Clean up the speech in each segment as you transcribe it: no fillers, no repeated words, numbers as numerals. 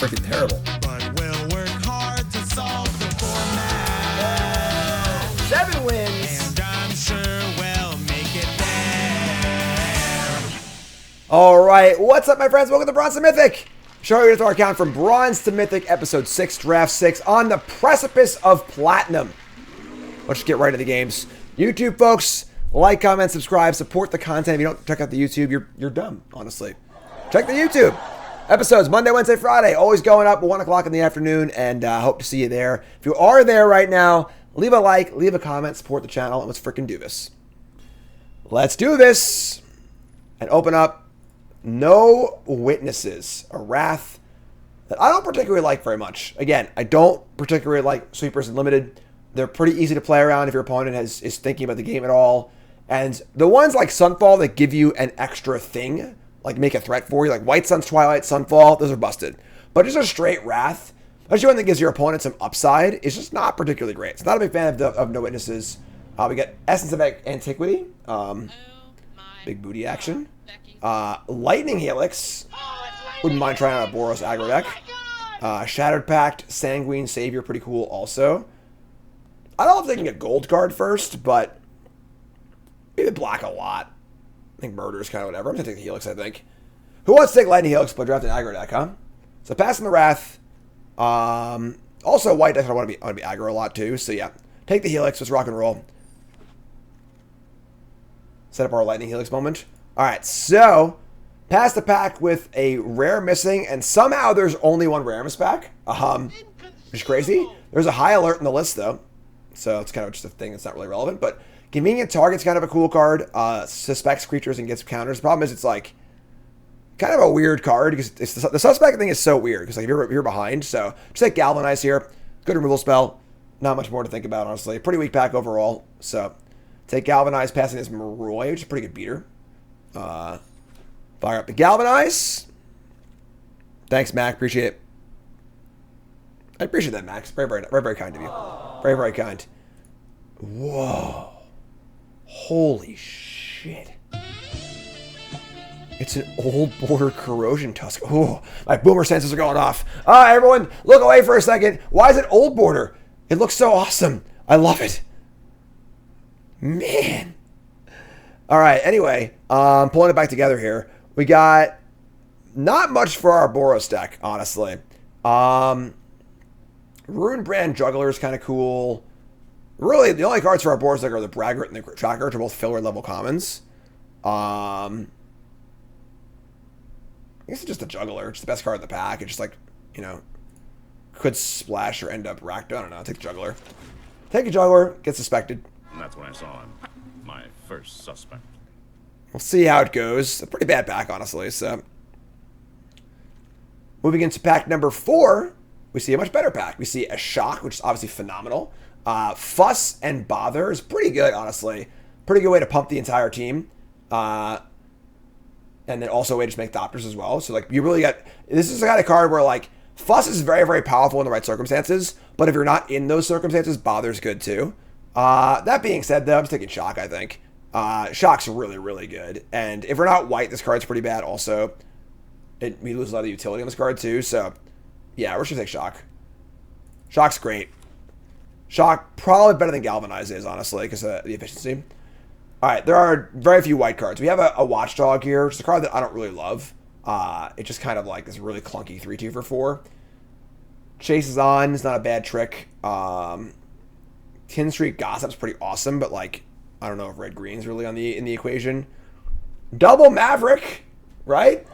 freaking terrible. But we'll work hard to solve the format. 7 wins. And I'm sure we'll make it there. All right, what's up, my friends? Welcome to Bronze to Mythic. Showing you our account from Bronze to Mythic, Episode 6, Draft 6, on the precipice of Platinum. Let's just get right into the games. YouTube folks, like, comment, subscribe, support the content. If you don't check out the YouTube, you're dumb, honestly. Check the YouTube. Episodes Monday, Wednesday, Friday, always going up at 1 o'clock in the afternoon, and hope to see you there. If you are there right now, leave a like, leave a comment, support the channel, and let's freaking do this. Let's do this and open up No Witnesses, a Wrath that I don't particularly like very much. Again, I don't particularly like Sweepers and Limited. They're pretty easy to play around if your opponent is thinking about the game at all. And the ones like Sunfall that give you an extra thing, like make a threat for you, like White Sun's Twilight, Sunfall, those are busted. But just a straight Wrath, especially one that gives your opponent some upside, is just not particularly great. So not a big fan of No Witnesses. We got Essence of Antiquity, big booty action. Lightning Helix, wouldn't mind trying out a Boros aggro deck. Shattered Pact, Sanguine Savior, pretty cool also. I don't know if they can get gold card first, but maybe black a lot. I think murder is kind of whatever. I'm going to take the Helix, I think. Who wants to take Lightning Helix but draft an aggro deck, huh? So passing the Wrath. Also, white decks I want to be aggro a lot too. So yeah, take the Helix. Let's rock and roll. Set up our Lightning Helix moment. All right, so pass the pack with a rare missing, and somehow there's only one rare miss pack. Which is crazy. There's a high alert in the list though, so it's kind of just a thing that's not really relevant, but. Convenient Target's kind of a cool card. Suspects creatures and gets counters. The problem is it's like kind of a weird card because the suspect thing is so weird because like you're behind. So just take Galvanize here. Good removal spell. Not much more to think about, honestly. Pretty weak pack overall. So take Galvanize, passing this Maroi, which is a pretty good beater. Fire up the Galvanize. Thanks, Mac. Appreciate it. I appreciate that, Max. Very, very, very, very kind of you. Very, very kind. Whoa. Holy shit. It's an old border corrosion tusk. Oh, my boomer senses are going off. Everyone, look away for a second. Why is it old border? It looks so awesome. I love it. Man. All right, anyway, pulling it back together here. We got not much for our Boros deck, honestly. Ruined Brand Juggler is kind of cool. Really, the only cards for our boards deck are the Braggart and the Tracker, which are both filler level commons. I guess it's just a Juggler. It's the best card in the pack. It's just like, you know, could splash or end up racked. I don't know. Take the Juggler. Take a Juggler. Get suspected. And that's when I saw him. My first suspect. We'll see how it goes. A pretty bad pack, honestly. So, moving into pack number 4, we see a much better pack. We see a Shock, which is obviously phenomenal. Fuss and Bother is pretty good, honestly. Pretty good way to pump the entire team. And then also a way to just make Thopters as well. So, like, you really got... This is the kind of card where, like, Fuss is very, very powerful in the right circumstances. But if you're not in those circumstances, Bother's good, too. That being said, though, I'm just taking Shock, I think. Shock's really, really good. And if we're not white, this card's pretty bad also. We lose a lot of utility on this card, too. So, yeah, we're just going to take Shock. Shock's great. Shock, probably better than Galvanize is, honestly, because of the efficiency. All right, there are very few white cards. We have a Watchdog here, which is a card that I don't really love. It's just kind of like this really clunky 3-2 for 4. Chase is on. It's not a bad trick. Tin Street Gossip's pretty awesome, but, like, I don't know if red-green's really in the equation. Double Maverick, right?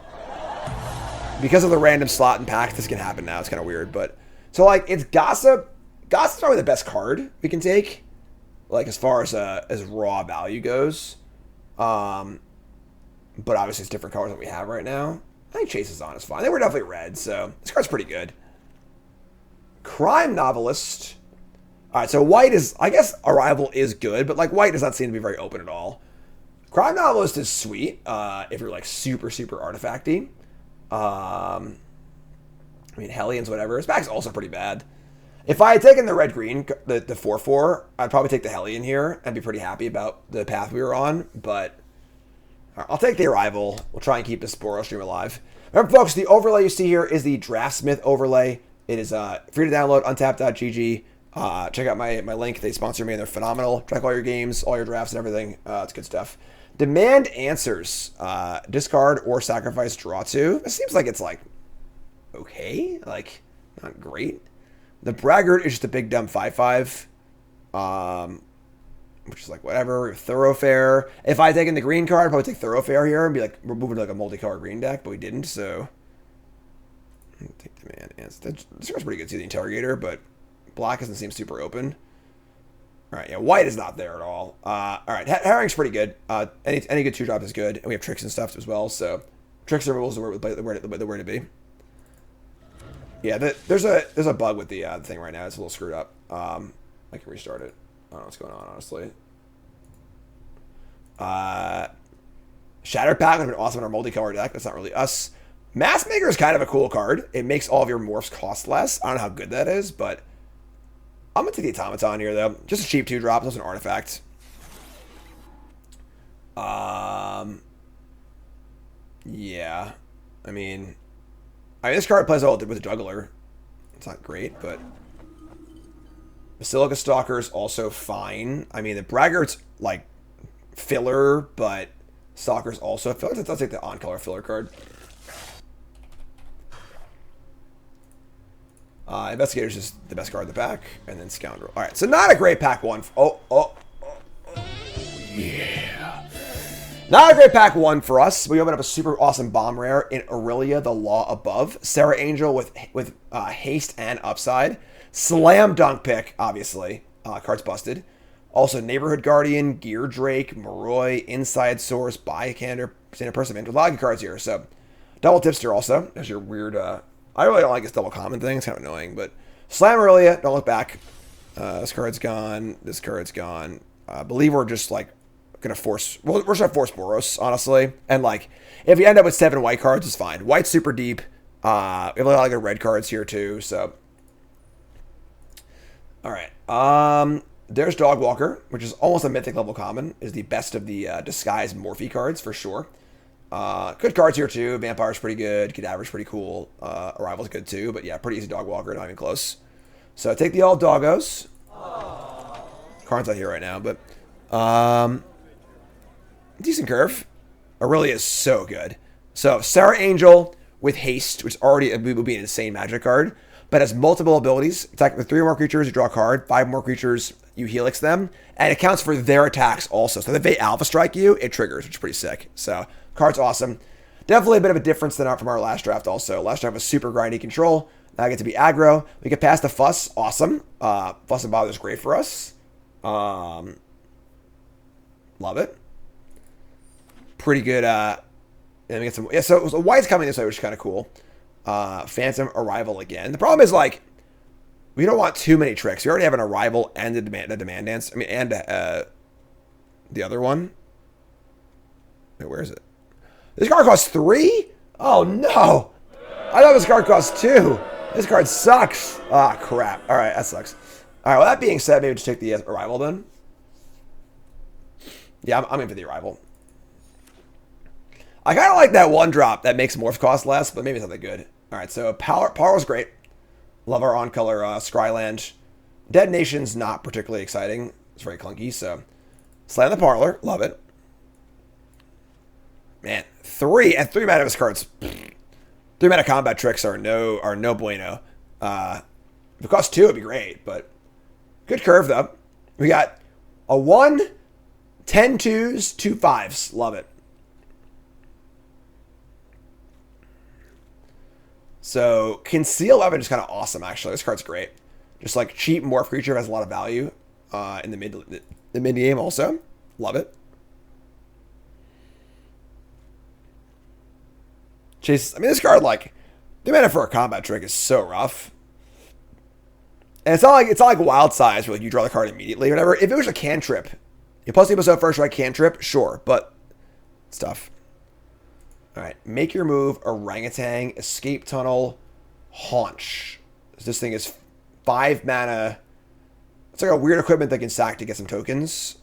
Because of the random slot and pack, this can happen now. It's kind of weird, but... So, like, it's Gossip... Gossip's probably the best card we can take, like as far as raw value goes. But obviously it's different colors than we have right now. I think Chase is on is fine. They were definitely red, so this card's pretty good. Crime Novelist. All right, so white is, I guess Arrival is good, but like white does not seem to be very open at all. Crime Novelist is sweet if you're like super, super artifacty. I mean, Hellions, whatever. His back's also pretty bad. If I had taken the red-green, the 4-4, I'd probably take the Hellion here and be pretty happy about the path we were on, but Right, I'll take the Arrival. We'll try and keep the Sporo stream alive. Remember, folks, the overlay you see here is the Draftsmith overlay. It is free to download, untapped.gg. Check out my link. They sponsor me, and they're phenomenal. Track all your games, all your drafts, and everything. It's good stuff. Demand answers. Discard or sacrifice, draw 2. It seems like it's, like, okay. Like, not great. The Braggart is just a big, dumb 5/5. Which is like, whatever. Thoroughfare. If I had taken the green card, I'd probably take Thoroughfare here and be like, we're moving to like a multicolor green deck, but we didn't, so. Take Demand Answer. This card's pretty good. See the Interrogator, but black doesn't seem super open. Alright, yeah, white is not there at all. Alright, Herring's pretty good. Any good 2-drop is good. And we have tricks and stuff as well, so. Tricks and removals the where to be. Yeah, there's a bug with the thing right now. It's a little screwed up. I can restart it. I don't know what's going on, honestly. Shattered Pack would have been awesome in our multicolor deck. That's not really us. Maskmaker is kind of a cool card. It makes all of your morphs cost less. I don't know how good that is, but I'm going to take the Automaton here, though. Just a cheap 2-drop. That's an artifact. Yeah. I mean, this card plays well with the Juggler. It's not great, but Basilica Stalker is also fine. I mean, the Braggart's, like, filler, but Stalker's also filler. Let's take the on-color filler card. Investigator's just the best card in the back, and then Scoundrel. All right, so not a great pack 1. Yeah. Not a great pack 1 for us. We open up a super awesome bomb rare in Aurelia, the Law Above. Sarah Angel with haste and upside. Slam dunk pick, obviously. Card's busted. Also, Neighborhood Guardian, Gear Drake, Moroi, Inside Source, Biocander, Santa Perseverance. A lot of good cards here. So, Double Tipster also. There's your weird. I really don't like this double common thing. It's kind of annoying, but Slam Aurelia. Don't look back. This card's gone. This card's gone. I believe we're just like gonna force. Well, we're just gonna force Boros, honestly. And like, if you end up with 7 white cards, it's fine. White's super deep. We have a lot of good red cards here too. So. All right. There's Dogwalker, which is almost a mythic level common. Is the best of the disguise Morphe cards for sure. Good cards here too. Vampire's pretty good. Cadaver's pretty cool. Arrival's good too. But yeah, pretty easy Dogwalker. Not even close. So take the all doggos. Card's not here right now, but decent curve. Aurelia is so good. So Sarah Angel with haste, which already would be an insane magic card, but has multiple abilities. Attack with 3 or more creatures, you draw a card. 5 more creatures, you helix them, and it counts for their attacks also. So if they alpha strike you, it triggers, which is pretty sick. So card's awesome. Definitely a bit of a difference than from our last draft also. Last draft was super grindy control. Now I get to be aggro. We get past the Fuss. Awesome. Fuss and Bother is great for us. Love it. Pretty good. And we get some. Yeah, so white's coming this way, which is kind of cool. Phantom Arrival again. The problem is, like, we don't want too many tricks. We already have an Arrival and a demand dance. I mean, and the other one. Wait, where is it? This card costs 3? Oh, no. I thought this card cost 2. This card sucks. Ah, crap. All right, that sucks. All right, well, that being said, maybe just take the Arrival then. Yeah, I'm in for the Arrival. I kind of like that 1-drop that makes morph cost less, but maybe it's not that good. All right, so Power's great. Love our on-color Scryland. Dead Nation's not particularly exciting. It's very clunky, so Slam the Parlor. Love it. Man, 3 mana of his cards. 3 mana combat tricks are no bueno. If it costs 2, it'd be great, but good curve though. We got a 1, 10 2s, 2 5s. Love it. So Conceal 11 is kind of awesome actually. This card's great. Just like cheap morph creature has a lot of value in the mid game also. Love it. Chase, I mean, this card, like, the mana for a combat trick is so rough. And it's not like Wild Size where like, you draw the card immediately or whatever. If it was a cantrip, you plus the episode first right cantrip, sure, but it's tough. All right, make your move, Orangutan, Escape Tunnel, Haunch. This thing is 5 mana. It's like a weird equipment that can sack to get some tokens.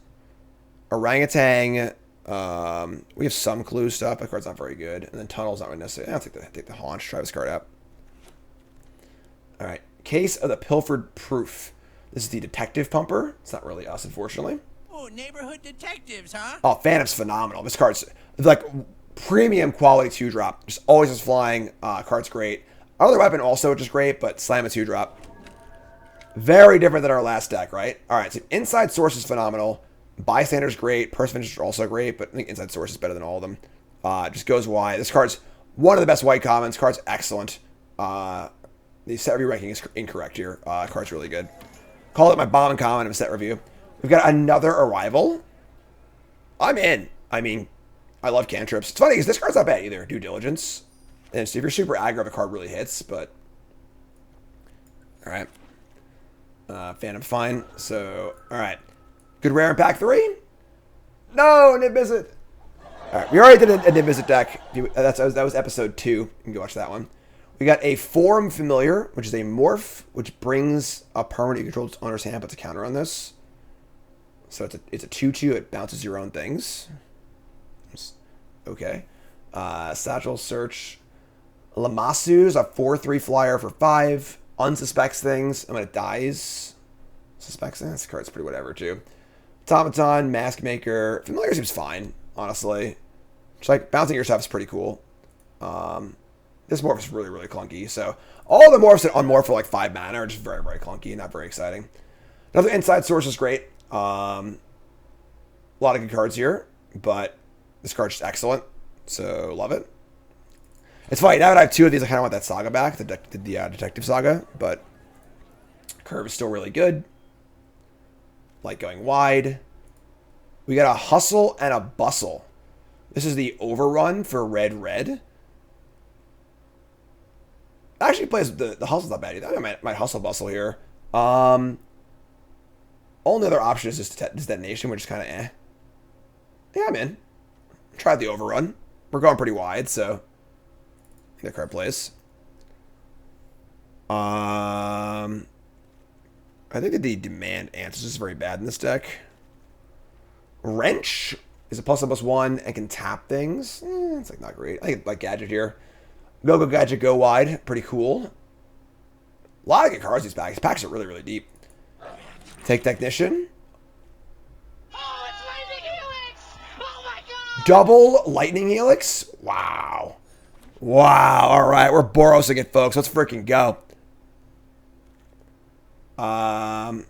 Orangutan, We have some clue stuff. My card's not very good. And then Tunnel's not really necessary. I'll take the Haunch. Try this card out. All right. Case of the Pilfered Proof. This is the Detective Pumper. It's not really us, unfortunately. Oh, neighborhood detectives, huh? Oh, Phantom's phenomenal. This card's like premium quality 2-drop. Just always is flying. Card's great. Our other weapon also, which is great, but slam a 2-drop. Very different than our last deck, right? All right, so Inside Source is phenomenal. Bystander's great. Person Finishers are also great, but I think Inside Source is better than all of them. Just goes wide. This card's one of the best white commons. Card's excellent. The set review ranking is incorrect here. Card's really good. Call it my bomb and common of set review. We've got another Arrival. I'm in. I mean, I love cantrips. It's funny because this card's not bad either. Due Diligence. And so if you're super aggro, the card really hits, but... Alright. Phantom's fine. So, alright. Good rare in pack 3? No, Niv-Mizzet. Alright, we already did a Niv-Mizzet deck. That was episode 2. You can go watch that one. We got a Forum Familiar, which is a morph, which brings a permanent you control its owner's hand, puts a counter on this. So it's a 2/2. It bounces your own things. Okay. Satchel Search. Lamasu's a 4/3 flyer for 5. Unsuspects things. And when it dies, suspects things. This card's pretty whatever too. Automaton, Mask Maker. Familiar seems fine, honestly. Just like bouncing your stuff is pretty cool. This morph is really, really clunky. So all the morphs that unmorph for like 5 mana are just very, very clunky. Not very exciting. Another Inside Source is great. A lot of good cards here, but this card's just excellent. So love it. It's funny, now that I have 2 of these, I kind of want that Saga back, the Detective Saga, but curve is still really good. Like going wide. We got a Hustle and a Bustle. This is the Overrun for red. Actually plays, the Hustle's not bad either. I might Hustle Bustle here. Only other option is just Detonation, which is kind of eh. Yeah, I'm in. Tried the Overrun. We're going pretty wide, so... The card plays. I think that the Demand Answers is very bad in this deck. Wrench is a +1/+1 and can tap things. It's like not great. I think like Gadget here. Go Gadget, go wide. Pretty cool. A lot of good cards these packs. These packs are really, really deep. Take Technician. Oh, it's Lightning Helix! Oh my god! Double Lightning Helix. Wow. Wow. All right. We're Borosing it, folks. Let's freaking go. All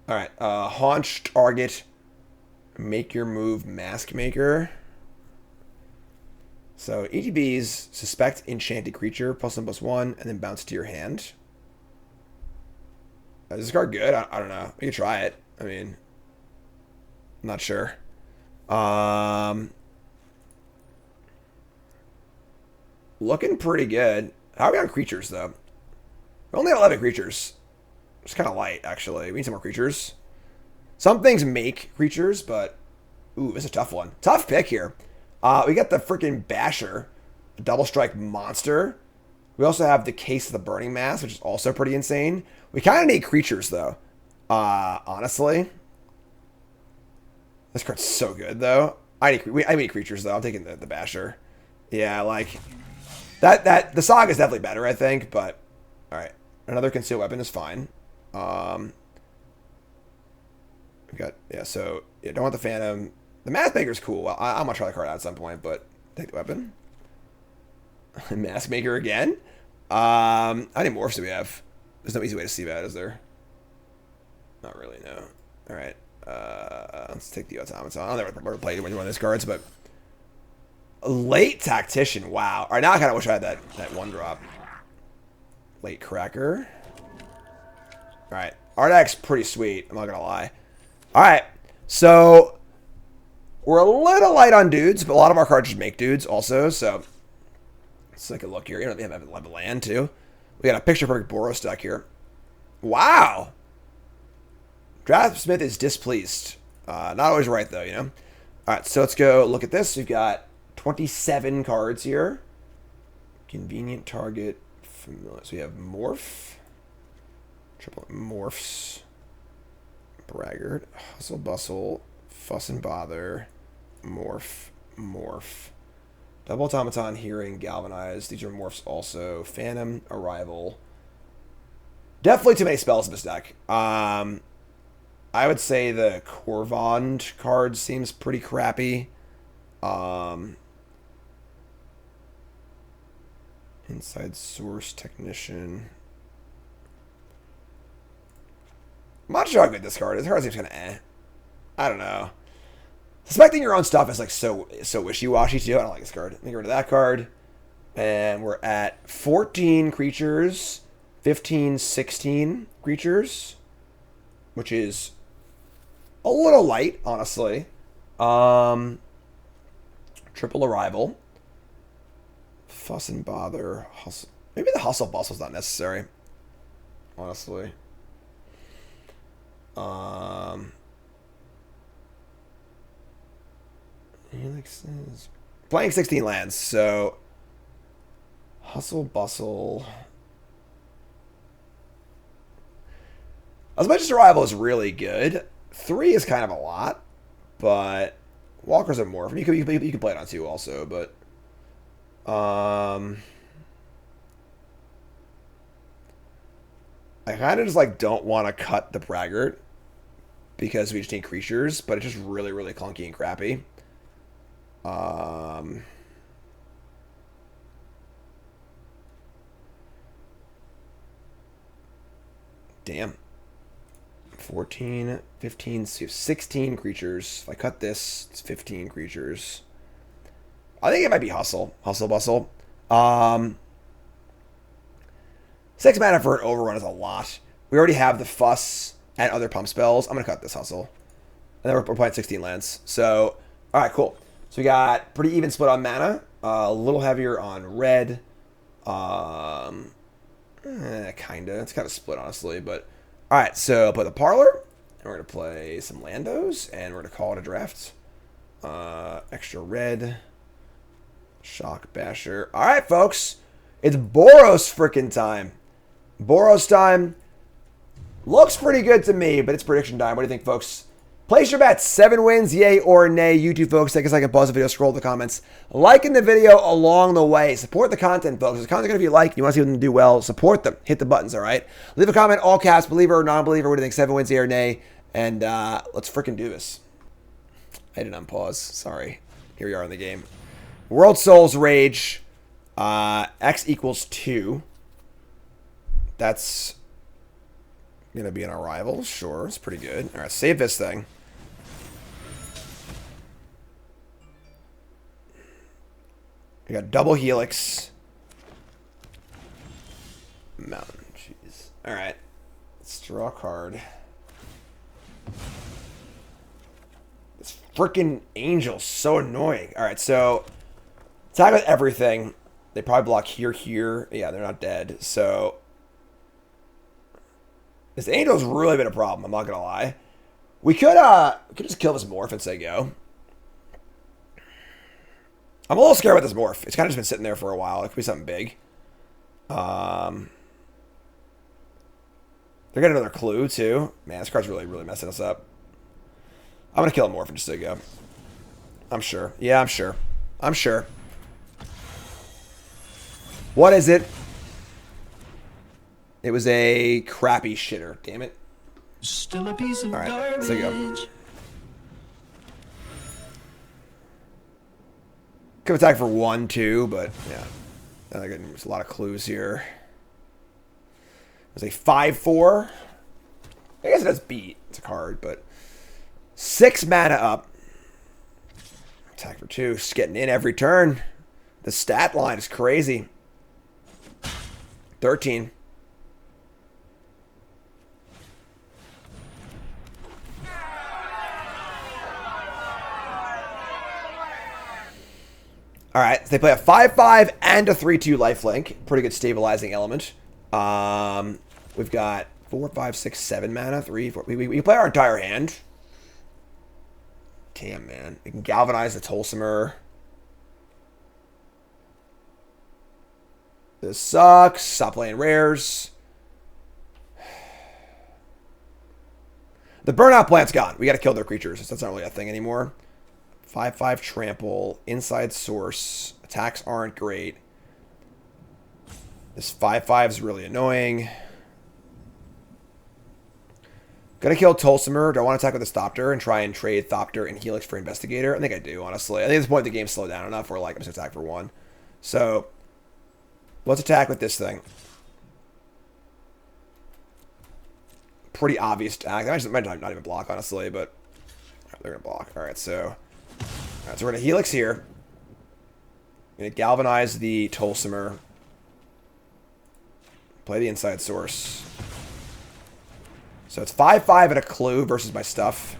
right. Haunch target. Make your move. Mask Maker. So ETBs suspect enchanted creature +1/+1 and then bounce to your hand. Is this card good? I don't know. We could try it. I mean, I'm not sure. Looking pretty good. How are we on creatures, though? We only have 11 creatures. It's kind of light, actually. We need some more creatures. Some things make creatures, but... Ooh, this is a tough one. Tough pick here. We got the freaking Basher. The Double Strike Monster. We also have the Case of the Burning Mass, which is also pretty insane. We kind of need creatures, though. Honestly. This card's so good, though. I need creatures, though. I'm taking the Basher. Yeah, like... The Saga is definitely better, I think, but... Alright. Another Concealed Weapon is fine. We got... Yeah, so... Yeah, don't want the Phantom. The Mask Maker's cool. Well, I'm gonna try the card out at some point, but... Take the weapon. Mask Maker again? How many morphs do we have? There's no easy way to see that, is there? Not really, no. Alright. Let's take the Automaton. I'll never play one of these cards, but... Late Tactician, wow. Alright, now I kind of wish I had that 1-drop. Late Cracker. Alright, our deck's pretty sweet, I'm not gonna lie. Alright, so... We're a little light on dudes, but a lot of our cards just make dudes also, so... Let's take a look here. You know, they have a land, too. We got a Picture Perfect Boros deck here. Wow! Draftsmith is displeased. Not always right, though, you know? Alright, so let's go look at this. We've got 27 cards here. Convenient target. Familiar. So we have Morph. Triple Morphs. Braggart, Hustle Bustle, Fuss and Bother, Morph, Morph. Double Automaton, Hearing, Galvanize. These are morphs also. Phantom, Arrival. Definitely too many spells in this deck. I would say the Corvond card seems pretty crappy. Inside Source Technician. I'm not sure how good this card is. This card seems kind of I don't know. Suspecting your own stuff is like so wishy-washy too. I don't like this card. Let me get rid of that card. And we're at 14 creatures, 15, 16 creatures, which is a little light, honestly. Triple Arrival. Fuss and Bother. Hustle. Maybe the Hustle Bustle's not necessary, honestly. Helixes. Playing 16 lands, so Hustle Bustle. As much as Arrival is really good, 3 is kind of a lot, but Walker's a morph. You could play it on 2 also, but I kind of just like don't want to cut the Braggart because we just need creatures, but it's just really, really clunky and crappy. Damn. 14, 15, 16 creatures. If I cut this, it's 15 creatures. I think it might be Hustle. Hustle Bustle. 6 mana for an overrun is a lot. We already have the Fuss and other pump spells. I'm going to cut this Hustle. And then we're playing 16 lands. So, alright, cool. So we got pretty even split on mana. A little heavier on red. Kinda. It's kind of split, honestly. But, alright, so I'll play the Parlor. And we're going to play some Landos. And we're going to call it a draft. Extra red. Shock Basher. Alright, folks. It's Boros freaking time. Boros time. Looks pretty good to me, but it's prediction time. What do you think, folks? Place your bets. 7 wins, yay or nay. You two folks, take a second, pause the video, scroll to the comments. Liking the video along the way. Support the content, folks. If the content if you like, you want to see them do well, support them. Hit the buttons, all right? Leave a comment, all caps, believer or non-believer. What do you think? 7 wins, yay or nay? And let's freaking do this. I didn't unpause. Sorry. Here we are in the game. World Souls Rage. X equals 2. That's going to be an Arrival. Sure, it's pretty good. All right, save this thing. We got double Helix. Mountain, jeez. All right, let's draw a card. This freaking Angel's so annoying. All right, so attack with everything. They probably block here, here. Yeah, they're not dead. So this Angel's really been a problem. I'm not gonna lie. We could just kill this morph and say go. I'm a little scared about this morph. It's kind of just been sitting there for a while. It could be something big. They're getting another clue too. Man, this card's really, really messing us up. I'm gonna kill a morph and just say go. I'm sure. Yeah, I'm sure. I'm sure. What is it? It was a crappy shitter. Damn it. Still a piece of All right, let's go. garbage. Could attack for 1, 2, but yeah. There's a lot of clues here. It was a 5/4. I guess it does beat. It's a card, but 6 mana up. Attack for 2. Just getting in every turn. The stat line is crazy. 13. All right, so they play a 5/5 and a 3/2 lifelink. Pretty good stabilizing element. We've got 4, 5, 6, 7 mana. 3, 4. We play our entire hand. Damn, man. We can galvanize the Tolsimer. This sucks. Stop playing rares. The burnout plant's gone. We got to kill their creatures. That's not really a thing anymore. 5/5 trample. Inside source. Attacks aren't great. This 5/5 is really annoying. Gonna kill Tolsimer. Do I want to attack with the Thopter and try and trade Thopter and Helix for Investigator? I think I do, honestly. I think at this point the game's slowed down enough where like I'm just gonna attack for 1. So let's attack with this thing. Pretty obvious attack. I might not even block, honestly, but they're gonna block. Alright, so we're gonna Helix here. Gonna galvanize the Tolsimer. Play the inside source. So it's 5/5 and a clue versus my stuff.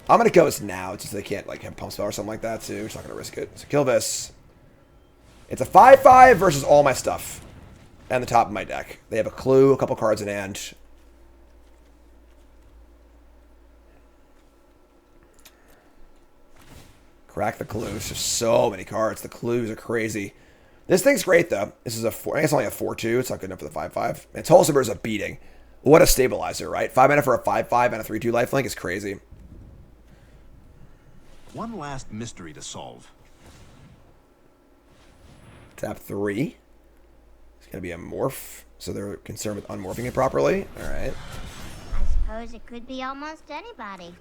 I'm going to kill this now, just so they can't like have pump spell or something like that too. Just not going to risk it. So kill this. It's a 5/5 versus all my stuff. And the top of my deck. They have a clue, a couple cards in hand. Crack the clues. There's so many cards. The clues are crazy. This thing's great though. This is a 4. I guess only a 4/2. It's not good enough for the 5/5. And Tolsimer is a beating. What a stabilizer, right? 5 mana for a 5/5 and a 3/2 lifelink is crazy. One last mystery to solve. Tap 3. It's going to be a morph. So they're concerned with unmorphing it properly. Alright. I suppose it could be almost anybody.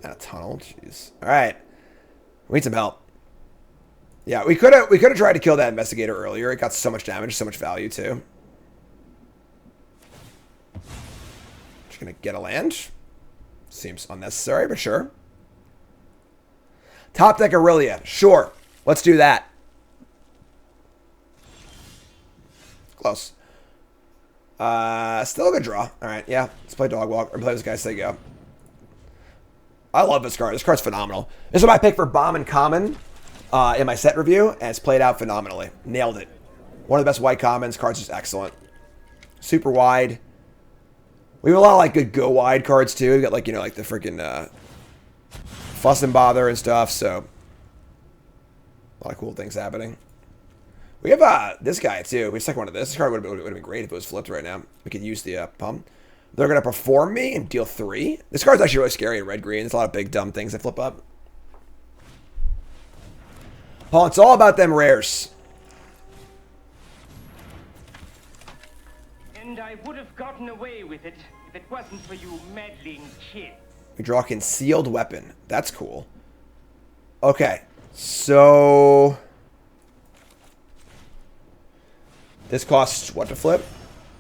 And a tunnel. Jeez. Alright. We need some help. Yeah, we could have tried to kill that Investigator earlier. It got so much damage, so much value too. Just gonna get a land. Seems unnecessary, but sure. Top deck Aurelia. Sure. Let's do that. Close. Still a good draw. Alright, yeah. Let's play Dog Walk. Or play this guy Say Go. I love this card. This card's phenomenal. This is my pick for Bomb and Common in my set review, and it's played out phenomenally. Nailed it. One of the best white commons. Card's just excellent. Super wide. We have a lot of like good go wide cards too. We got like, you know, like the freaking Fuss and Bother and stuff. So a lot of cool things happening. We have this guy too. We stuck one of this. This card would have been great if it was flipped right now. We could use the pump. They're gonna perform me and deal 3. This card's actually really scary in red green. There's a lot of big dumb things that flip up. Paul, it's all about them rares. And I would have gotten away with it if it wasn't for you meddling kids. We draw Concealed Weapon. That's cool. Okay, so this costs what to flip?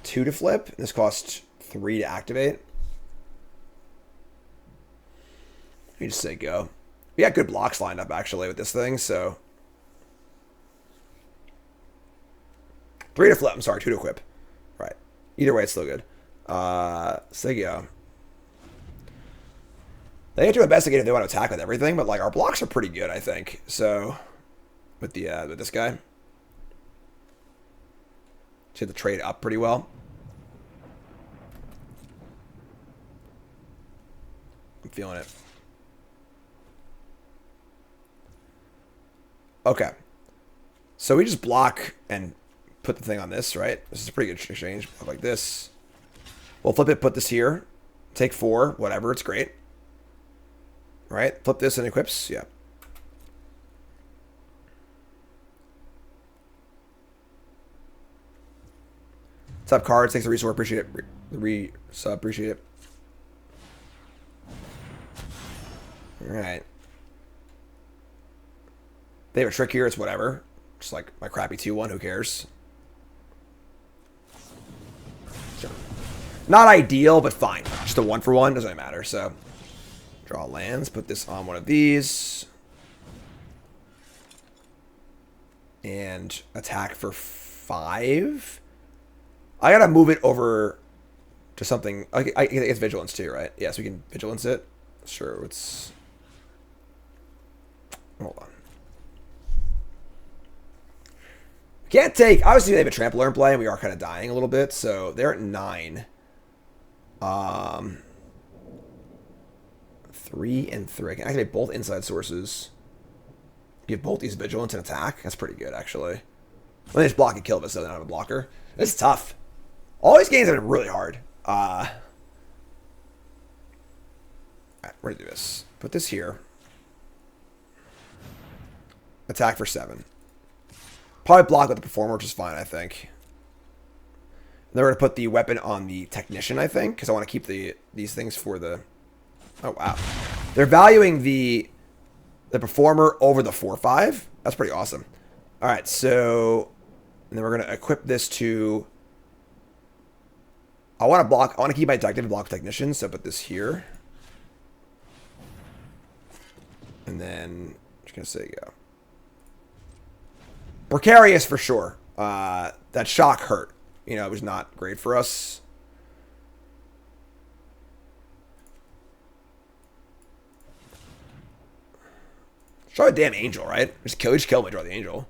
2 to flip. This costs 3 to activate. Let me just say go. We got good blocks lined up actually with this thing, so 3 to flip. I'm sorry, 2 to equip. Right. Either way, it's still good. Say go. They have to investigate if they want to attack with everything, but like our blocks are pretty good, I think. So with the with this guy, should the trade up pretty well. I'm feeling it. Okay. So we just block and put the thing on this, right? This is a pretty good exchange. Like this. We'll flip it, put this here. Take 4, whatever, it's great. Right? Flip this and equips, yeah. Sub cards, thanks for the resource, appreciate it. Sub, appreciate it. Alright. They have a trick here, it's whatever. Just like my crappy 2/1, who cares? Sure. Not ideal, but fine. Just a 1-for-1, doesn't really matter, so. Draw lands, put this on one of these. And attack for 5. I gotta move it over to something. I it's vigilance too, right? Yes, we can vigilance it. Sure, it's. Hold on. Can't take. Obviously, they have a trampler in play, and we are kind of dying a little bit. So they're at 9. 3 and 3. I can activate both inside sources. Give both these vigilance and attack. That's pretty good, actually. Let me just block and kill this, so they don't have a blocker. This is tough. All these games have been really hard. Alright, we're gonna do this. Put this here. Attack for 7. Probably block with the Performer, which is fine, I think. And then we're gonna put the weapon on the Technician, I think, because I want to keep these things for the... Oh, wow. They're valuing the Performer over the 4/5. That's pretty awesome. Alright, so... And then we're going to equip this to... I want to keep my Detective and block Technician, so put this here. And then... I'm just going to say go. Precarious for sure. That shock hurt. You know, it was not great for us. Draw a damn angel, right? Just kill me, draw the angel.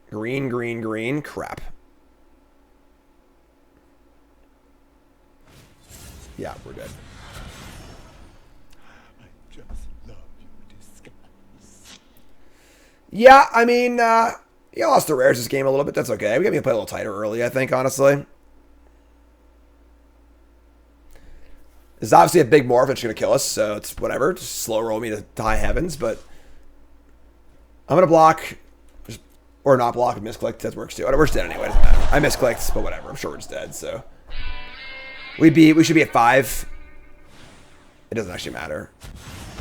Green, green, green. Crap. Yeah, we're dead. I just love your disguise. Yeah, I mean, you lost the rares this game a little bit. That's okay. We got to play a little tighter early, I think, honestly. This is obviously a big morph that's going to kill us, so it's whatever. Just slow roll me to high heavens, but I'm going to block, or not block, misclick. That works too. We're just dead anyway. Doesn't matter. I misclicked, but whatever. I'm sure we're just dead, so. We should be at 5. It doesn't actually matter.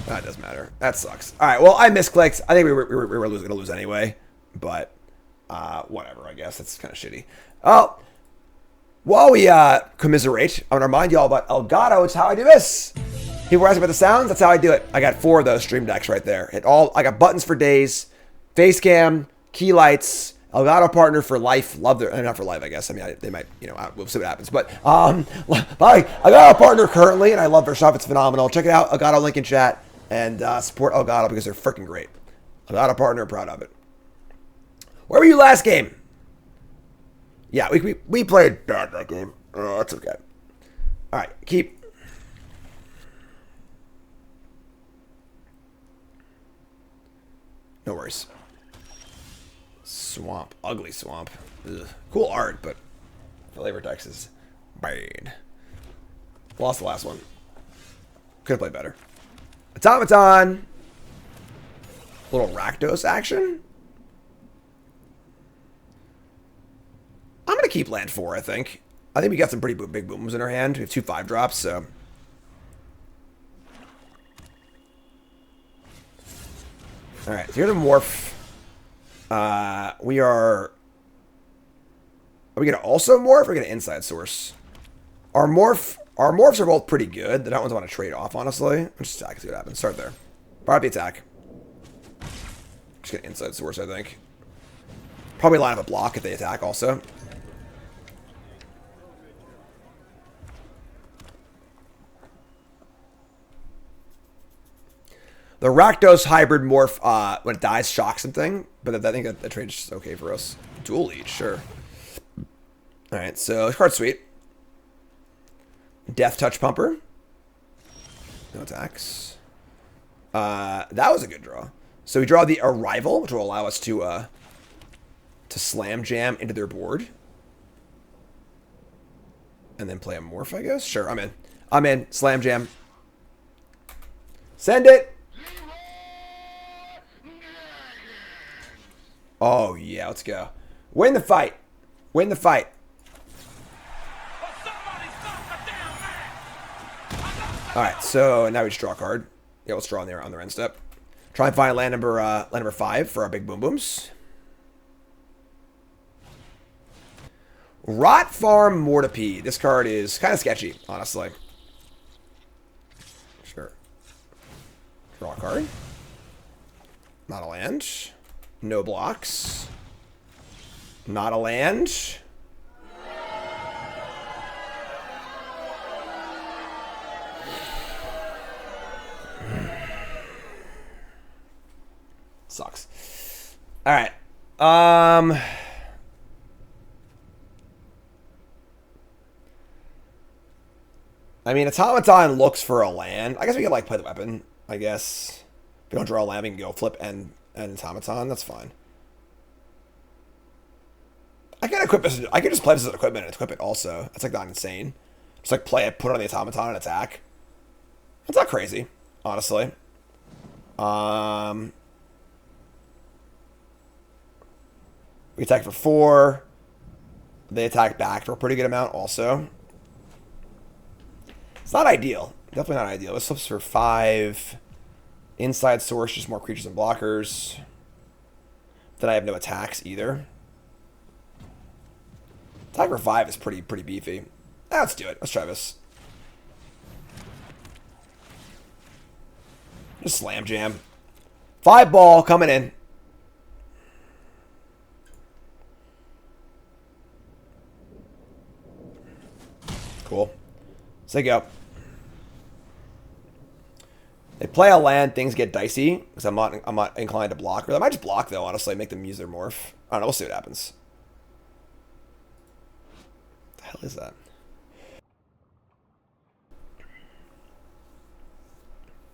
No, it does matter. That sucks. All right, well, I misclicked. I think we were going to lose anyway, but whatever, I guess. That's kind of shitty. Oh. While we commiserate, I want to remind you all about Elgato. It's how I do this. People are asking about the sounds. That's how I do it. I got 4 of those stream decks right there. I got buttons for days, face cam, key lights, Elgato partner for life. Love their, not for life, I guess. I mean, they might, you know, we'll see what happens. But Elgato partner currently, and I love their stuff. It's phenomenal. Check it out. Elgato link in chat, and support Elgato because they're freaking great. Elgato partner, proud of it. Where were you last game? Yeah, we played bad that game. Oh, that's okay. All right, keep. No worries. Swamp. Ugly swamp. Ugh. Cool art, but flavor text is bad. Lost the last one. Could have played better. Automaton. Little Rakdos action. I'm going to keep land 4, I think. I think we got some pretty big booms in our hand. We have 2 5-drops, so. Alright, so here's a morph. We are... Are we going to also morph or are we going to inside source? Our morphs are both pretty good. The not ones I want to trade off, honestly. Let's just attack and see what happens. Start there. Fire up the attack. Just going to inside source, I think. Probably line up a block if they attack also. The Rakdos hybrid morph, when it dies, shocks something. But I think that trade's just okay for us. Dual lead, sure. Alright, so card sweet. Death Touch Pumper. No attacks. That was a good draw. So we draw the Arrival, which will allow us to slam jam into their board. And then play a morph, I guess? Sure, I'm in. I'm in. Slam jam. Send it! Oh, yeah, let's go. Win the fight. Win the fight. Alright, so now we just draw a card. Yeah, let's draw on their end step. Try and find land number 5 for our big boom booms. Rot Farm Mortipede. This card is kind of sketchy, honestly. Sure. Draw a card. Not a land. No blocks. Not a land. Sucks. All right. I mean, Automaton looks for a land. I guess we could, like, play the weapon, I guess. If we don't draw a land, we can go flip and Automaton. That's fine. I can equip this. I could just play this as an equipment and equip it also. That's, like, not insane. Just, like, play it, put it on the Automaton and attack. It's not crazy, honestly. We attack for 4. They attack back for a pretty good amount also. It's not ideal. Definitely not ideal. This flips for 5. Inside source, just more creatures and blockers. Then I have no attacks either. Attack for 5 is pretty beefy. Let's do it. Let's try this. Just slam jam. 5 ball coming in. Cool. So they go. They play a land, things get dicey because I'm not inclined to block. Or I might just block though, honestly, make them use their morph. I don't know. We'll see what happens. What the hell is that?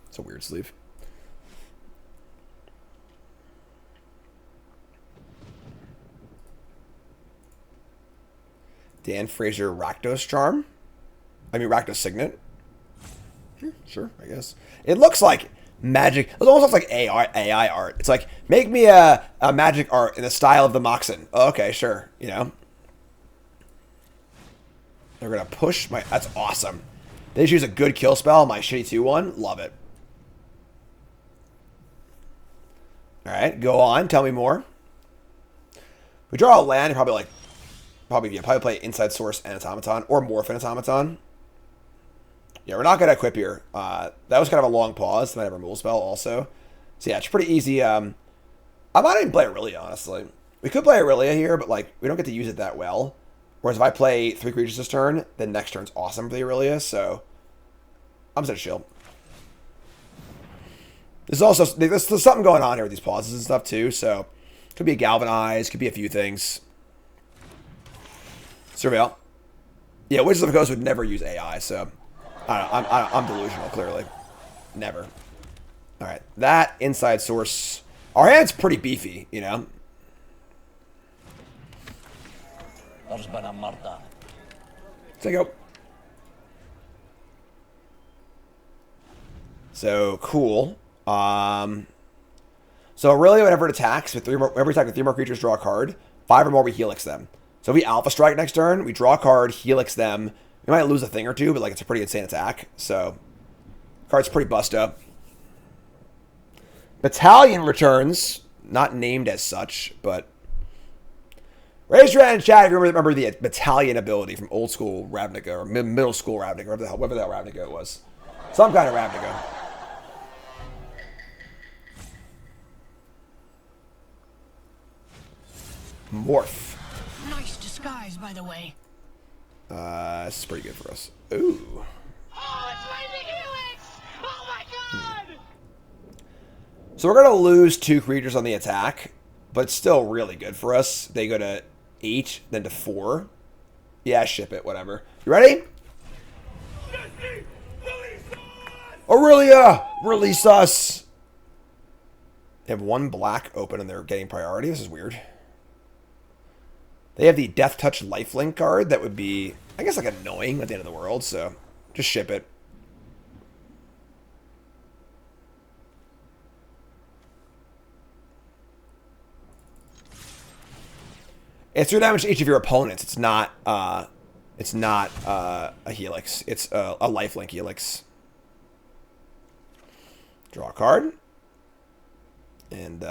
It's a weird sleeve. Dan Fraser Rakdos Charm. I mean Rakdos Signet. Sure, I guess. It looks like magic. It almost looks like AI art. It's like, make me a magic art in the style of the Moxen. Oh, okay, sure. You know. They're going to push my... That's awesome. They just use a good kill spell on my shitty 2-1. Love it. Alright, go on. Tell me more. We draw a land, probably play Inside Source and Automaton, or Morph and Automaton. Yeah, we're not going to equip here. That was kind of a long pause. Then I have a removal spell also. So yeah, it's pretty easy. I might even play Aurelia, honestly. We could play Aurelia here, but like we don't get to use it that well. Whereas if I play 3 creatures this turn, then next turn's awesome for the Aurelia, so I'm just gonna chill. There's something going on here with these pauses and stuff too, so could be a Galvanize, could be a few things. Surveil. Yeah, Wizards of the Coast would never use AI, so I'm delusional, clearly. Never. Alright, that Inside Source. Our hand's pretty beefy, you know? Take go. So, cool. So really, whenever it attacks, with every attack with 3 more creatures, draw a card. 5 or more, we Helix them. So if we Alpha Strike next turn, we draw a card, Helix them. We might lose a thing or two, but like it's a pretty insane attack. So, card's pretty bust up. Battalion returns, not named as such, but raise your hand in chat if you remember the Battalion ability from old school Ravnica or middle school Ravnica, whatever the hell Ravnica it was. Some kind of Ravnica. Morph. Nice disguise, by the way. This is pretty good for us. Ooh. Oh, it's Mythic Helix! Oh my god! So we're going to lose 2 creatures on the attack, but it's still really good for us. They go to 8, then to 4. Yeah, ship it, whatever. You ready? Aurelia! Release us! They have 1 black open and they're getting priority. This is weird. They have the Death Touch Lifelink card that would be, I guess, like annoying at the end of the world, so just ship it. It's 3 damage to each of your opponents. It's not a Helix. It's a Lifelink Helix. Draw a card. And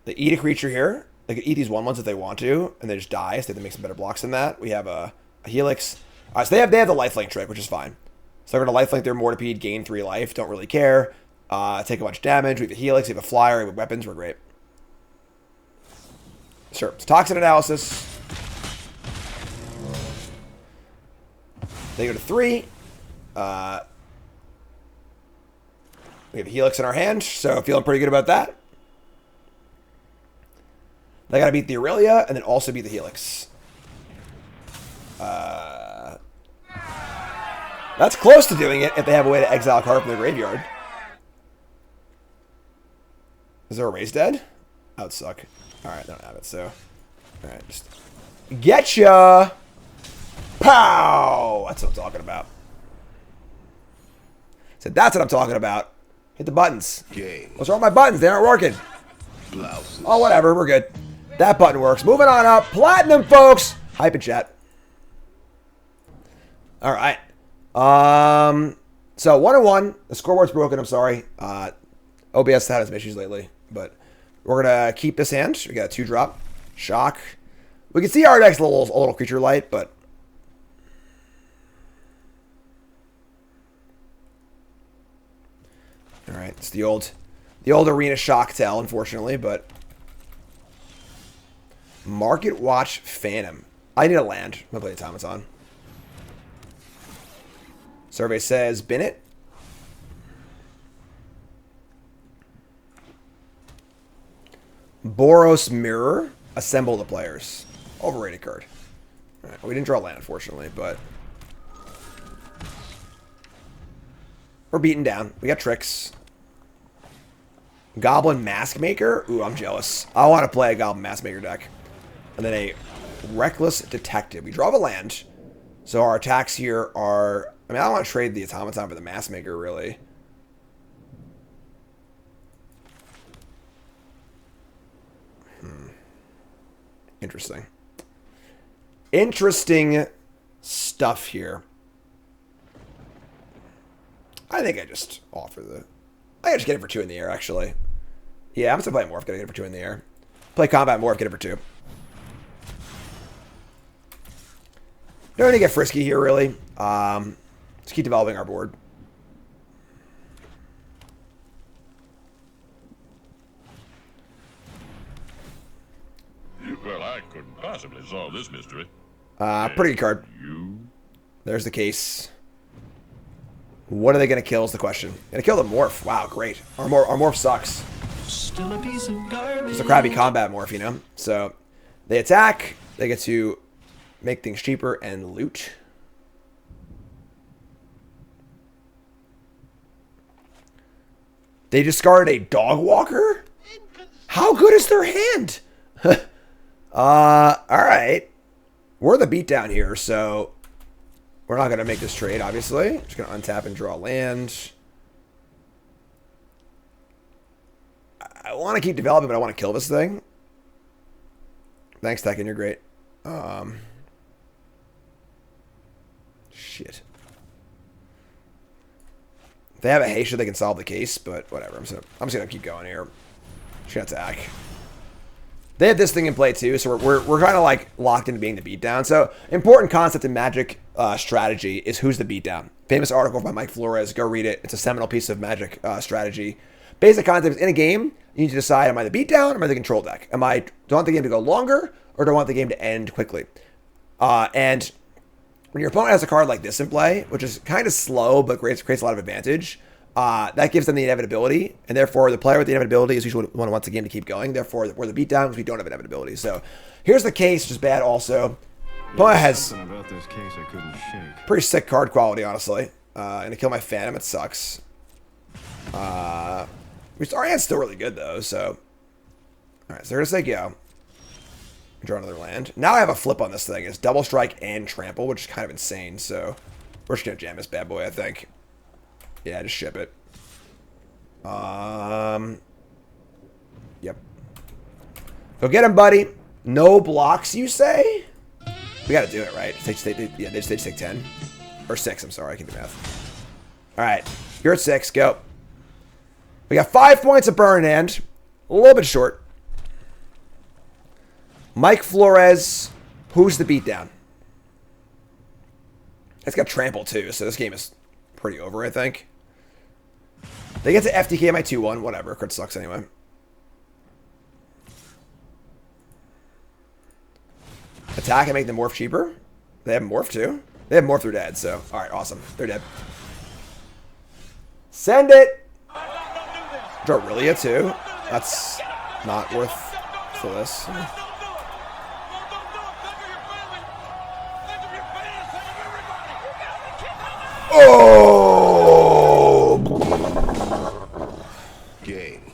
they eat a creature here. They can eat these 1/1s if they want to, and they just die, so they have to make some better blocks than that. We have a Helix. All right, so they have the lifelink trick, which is fine. So they're going to lifelink their Mortipede, gain 3 life, don't really care. Take a bunch of damage. We have a Helix, we have a Flyer, we have weapons, we're great. Sure, it's Toxin Analysis. They go to 3. We have a Helix in our hand, so feeling pretty good about that. They gotta beat the Aurelia and then also beat the Helix. That's close to doing it if they have a way to exile a card from their graveyard. Is there a Raise Dead? That would suck. Alright, they don't have it, so. Alright, just. Getcha! Pow! That's what I'm talking about. So that's what I'm talking about. Hit the buttons. Game. What's wrong with my buttons? They aren't working. Blouses. Oh, whatever. We're good. That button works. Moving on up. Platinum, folks. Hype and chat. All right. So 1-1. The scoreboard's broken. I'm sorry. OBS had some issues lately, but we're gonna keep this hand. We got a 2-drop. Shock. We can see our deck's a little creature light, but all right. It's the old arena shock tell, unfortunately, but Market Watch Phantom. I need a land. I'm gonna play Automaton. Survey says bin it. Boros Mirror. Assemble the players. Overrated card. All right, we didn't draw land, unfortunately, but we're beaten down. We got tricks. Goblin Mask Maker. Ooh, I'm jealous. I want to play a Goblin Mask Maker deck. And then a Reckless Detective. We draw the land. So our attacks here are... I mean, I don't want to trade the Automaton for the Mask Maker, really. Interesting. Interesting stuff here. I think I just offer the... I think I just get it for 2 in the air, actually. Yeah, I'm still playing Morph, get it for 2 in the air. Play Combat Morph, get it for 2. Don't need to get frisky here, really. Let's keep developing our board. Well, I couldn't possibly solve this mystery. Pretty good card. There's the case. What are they going to kill is the question. Going to kill the Morph. Wow, great. Our Morph sucks. Still a piece of garbage. It's a crappy combat Morph, you know? So, they attack. They get to make things cheaper and loot. They discarded a Dog Walker? How good is their hand? Alright. We're the beatdown here, so we're not going to make this trade, obviously. Just going to untap and draw land. I want to keep developing, but I want to kill this thing. Thanks, Tekken. You're great. Shit. If they have a Haysha, they can solve the case, but whatever. I'm just gonna keep going here. Just gonna attack. They have this thing in play too, so we're kind of like locked into being the beatdown. So important concept in Magic strategy is who's the beatdown. Famous article by Mike Flores. Go read it. It's a seminal piece of Magic strategy. Basic concept is in a game, you need to decide: am I the beatdown or am I the control deck? Do I want the game to go longer or do I want the game to end quickly? And when your opponent has a card like this in play, which is kind of slow but creates a lot of advantage, that gives them the inevitability, and therefore the player with the inevitability is usually the one who wants the game to keep going. Therefore, we're the beatdown because we don't have inevitability. So here's the case, which is bad also. Opponent has About this case I couldn't shake. pretty sick card quality, honestly. And to kill my Phantom, it sucks. Our hand's still really good, though, so... Alright, so they're going to say go. Draw another land. Now I have a flip on this thing. It's double strike and trample, which is kind of insane, so... We're just going to jam this bad boy, I think. Yeah, just ship it. Yep. Go get him, buddy. No blocks, you say? We got to do it, right? They just take 10. Or 6, I'm sorry. I can do math. Alright. You're at 6. Go. We got 5 points of burn hand. A little bit short. Mike Flores. Who's the beatdown? It's got trample, too, so this game is pretty over, I think. They get to FTK my 2-1. Whatever. Card sucks anyway. Attack and make them morph cheaper. They have morph, too. They have morph, they're dead, so... Alright, awesome. They're dead. Send it! Draw Aurelia, too. That's not worth for this. Oh! Game.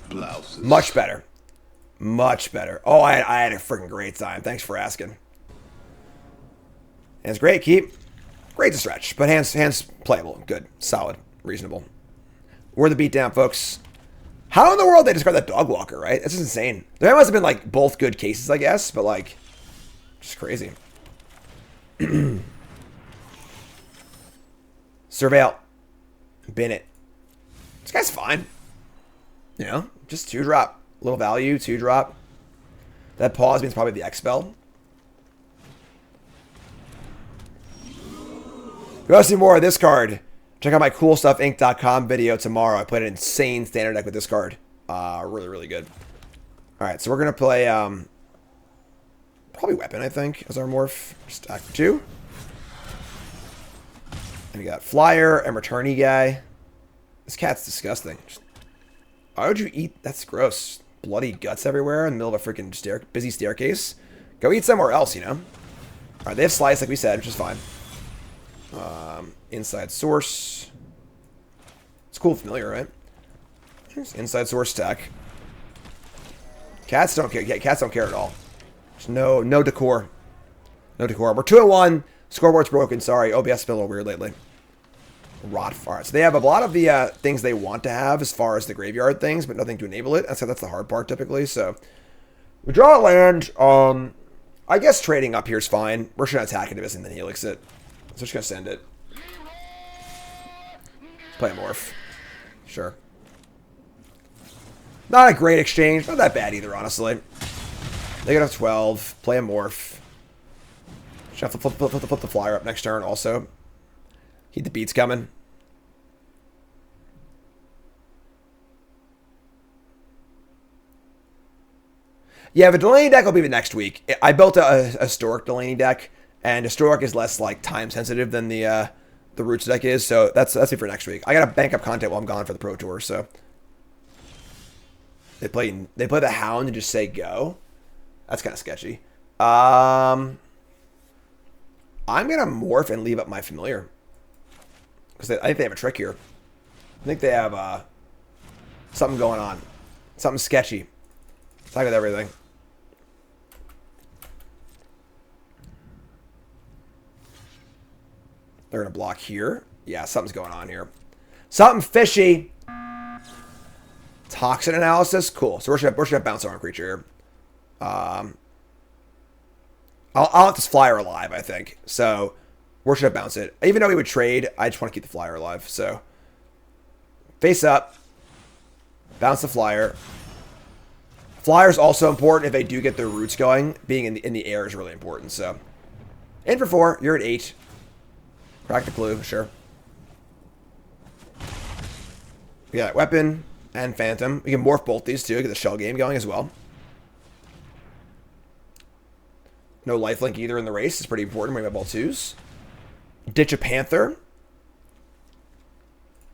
Blouses. Much better. Much better. Oh, I had a freaking great time. Thanks for asking. And it's great. Keep. Great to stretch, but hands playable. Good. Solid. Reasonable. We're the beatdown, folks. How in the world they discard that dog walker, right? That's just insane. There must have been, like, both good cases, I guess, but, like, just crazy. Surveil. Bin it. This guy's fine. You know, just 2-drop. Little value, 2-drop. That pause means probably the X-Spell. If you want to see more of this card, check out my CoolStuffInc.com video tomorrow. I played an insane standard deck with this card. Really, really good. Alright, so we're going to play probably Weapon, I think, as our morph. Just act 2. And we got Flyer and Returnee guy. This cat's disgusting. Why would you eat? That's gross. Bloody guts everywhere in the middle of a freaking busy staircase. Go eat somewhere else, you know? Alright, they have Slice, like we said, which is fine. Inside Source. It's cool, familiar, right? Here's Inside Source tech. Cats don't care. Yeah, cats don't care at all. There's no decor. No decor. We're 2-1. Scoreboard's broken. Sorry. OBS has been a little weird lately. Rot fart. So they have a lot of the things they want to have as far as the graveyard things, but nothing to enable it. That's the hard part typically. So we draw a land. I guess trading up here is fine. We're just gonna attack it and then helix it. So we're just gonna send it. Play a morph. Sure. Not a great exchange. Not that bad either, honestly. They got a 12. Play a morph. Should have to flip the flyer up next turn also. Keep the beats coming. Yeah, the Delaney deck will be the next week. I built a historic Delaney deck, and historic is less like time sensitive than the Roots deck is, so that's it for next week. I gotta bank up content while I'm gone for the Pro Tour, so they play the Hound and just say go. That's kind of sketchy. I'm gonna morph and leave up my familiar because I think they have a trick here. I think they have something going on, something sketchy. Talk with everything. They're going to block here. Yeah, something's going on here. Something fishy. Toxin analysis. Cool. So we're just going to bounce our own creature here. I'll let this flyer alive, I think. So we're just going to bounce it. Even though we would trade, I just want to keep the flyer alive. So face up. Bounce the flyer. Flyer's also important if they do get their roots going. Being in the air is really important. So in for 4. You're at 8. Crack the clue, sure. We got Weapon and Phantom. We can morph both these two, get the shell game going as well. No lifelink either in the race. It's pretty important. We have all 2s. Ditch a Panther.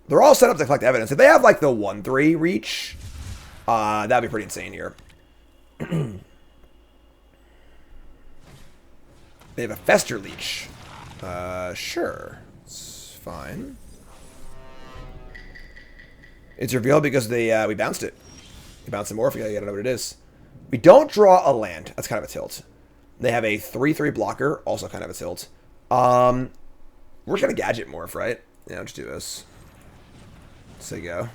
They're all set up to collect evidence. If they have like the 1/3 reach, that'd be pretty insane here. They have a Fester Leech. Sure. It's fine. It's revealed because we bounced it. We bounced the morph. You gotta know what it is. We don't draw a land. That's kind of a tilt. They have a 3/3 blocker. Also kind of a tilt. We're just gonna gadget morph, right? Yeah, just do this. Say go.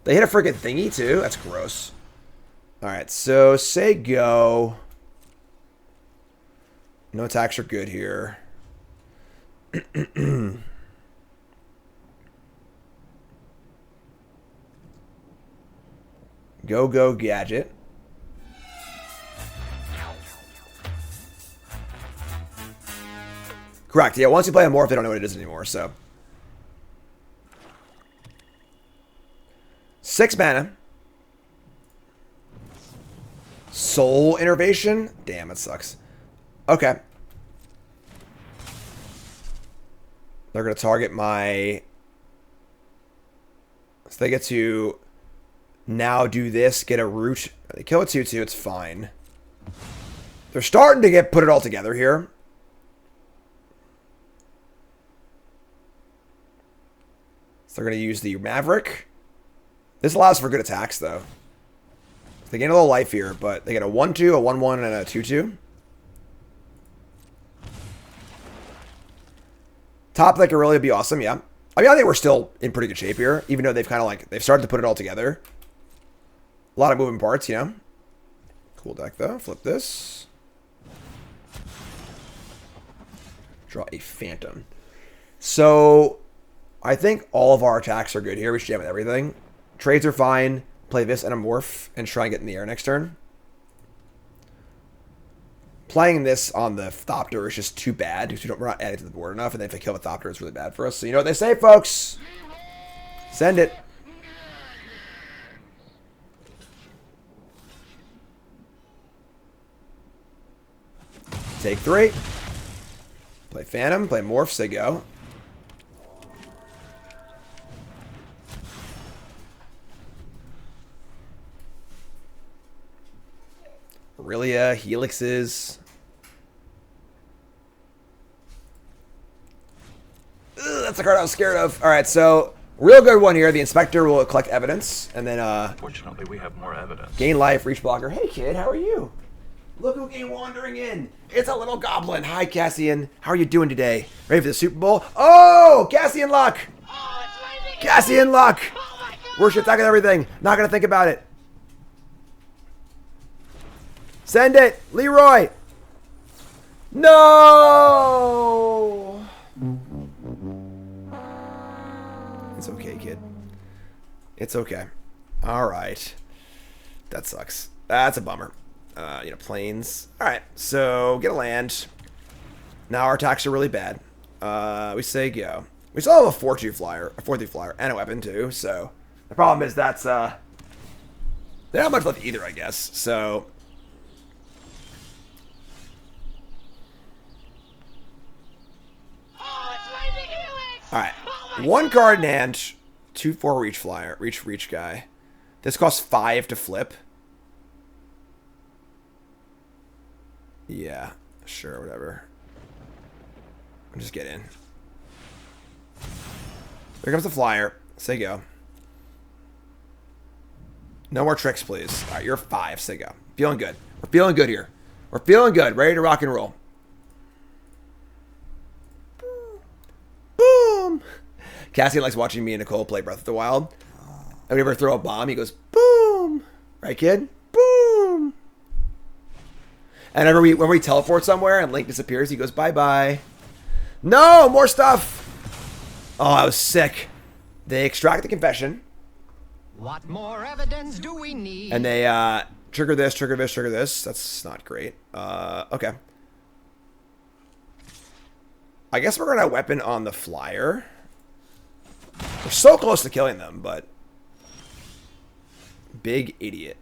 They hit a freaking thingy too. That's gross. Alright, so say go. No attacks are good here. Go gadget. Correct. Yeah, once you play a morph, they don't know what it is anymore, so. 6 mana. Soul Innervation? Damn, it sucks. Okay. They're going to target my... So they get to now do this, get a root. They kill a 2/2, it's fine. They're starting to put it all together here. So they're going to use the Maverick. This allows for good attacks, though. They gain a little life here, but they get a 1/2, a 1/1, and a 2/2. Top deck really would be awesome, yeah. I mean, I think we're still in pretty good shape here, even though they've kind of like, they've started to put it all together. A lot of moving parts, you know. Cool deck, though. Flip this. Draw a Phantom. So, I think all of our attacks are good here. We should jam with everything. Trades are fine. Play this and a Morph and try and get in the air next turn. Playing this on the Thopter is just too bad because we're not adding to the board enough, and then if they kill the Thopter, it's really bad for us. So you know what they say, folks. Send it. Take 3. Play Phantom, play Morph, say go. Aurelia, Helixes. Ugh, that's the card I was scared of. All right, so real good one here. The Inspector will collect evidence, and then Fortunately, we have more evidence. gain life, reach blocker. Hey, kid, how are you? Look who came wandering in. It's a little goblin. Hi, Cassian. How are you doing today? Ready for the Super Bowl? Oh, Cassian luck. Oh, it's raining Cassian luck. Oh my god! Worship attack and everything. Not going to think about it. Send it, Leroy. No. It's okay, kid. It's okay. All right. That sucks. That's a bummer. You know, planes. All right, so get a land. Now our attacks are really bad. We say go. We still have a 4-2 flyer, a 4-3 flyer, and a weapon too. So the problem is that's they don't have much left either, I guess. So. Oh, it's raining Helix! All right, Oh my 1 card in hand, 2/4 reach flyer, reach guy. This costs 5 to flip. Yeah, sure, whatever. I'll just get in. Here comes the flyer. Say go. No more tricks, please. All right, you're 5. Say go. Feeling good. We're feeling good here. We're feeling good. Ready to rock and roll. Boom. Cassian likes watching me and Nicole play Breath of the Wild. And whenever I throw a bomb, he goes, boom. Right, kid? Boom. And when we teleport somewhere and Link disappears, he goes, bye-bye. No, more stuff. Oh, I was sick. They extract the confession. What more evidence do we need? And they trigger this, trigger this, trigger this. That's not great. Okay. I guess we're going to weapon on the flyer. We're so close to killing them, but... Big idiot.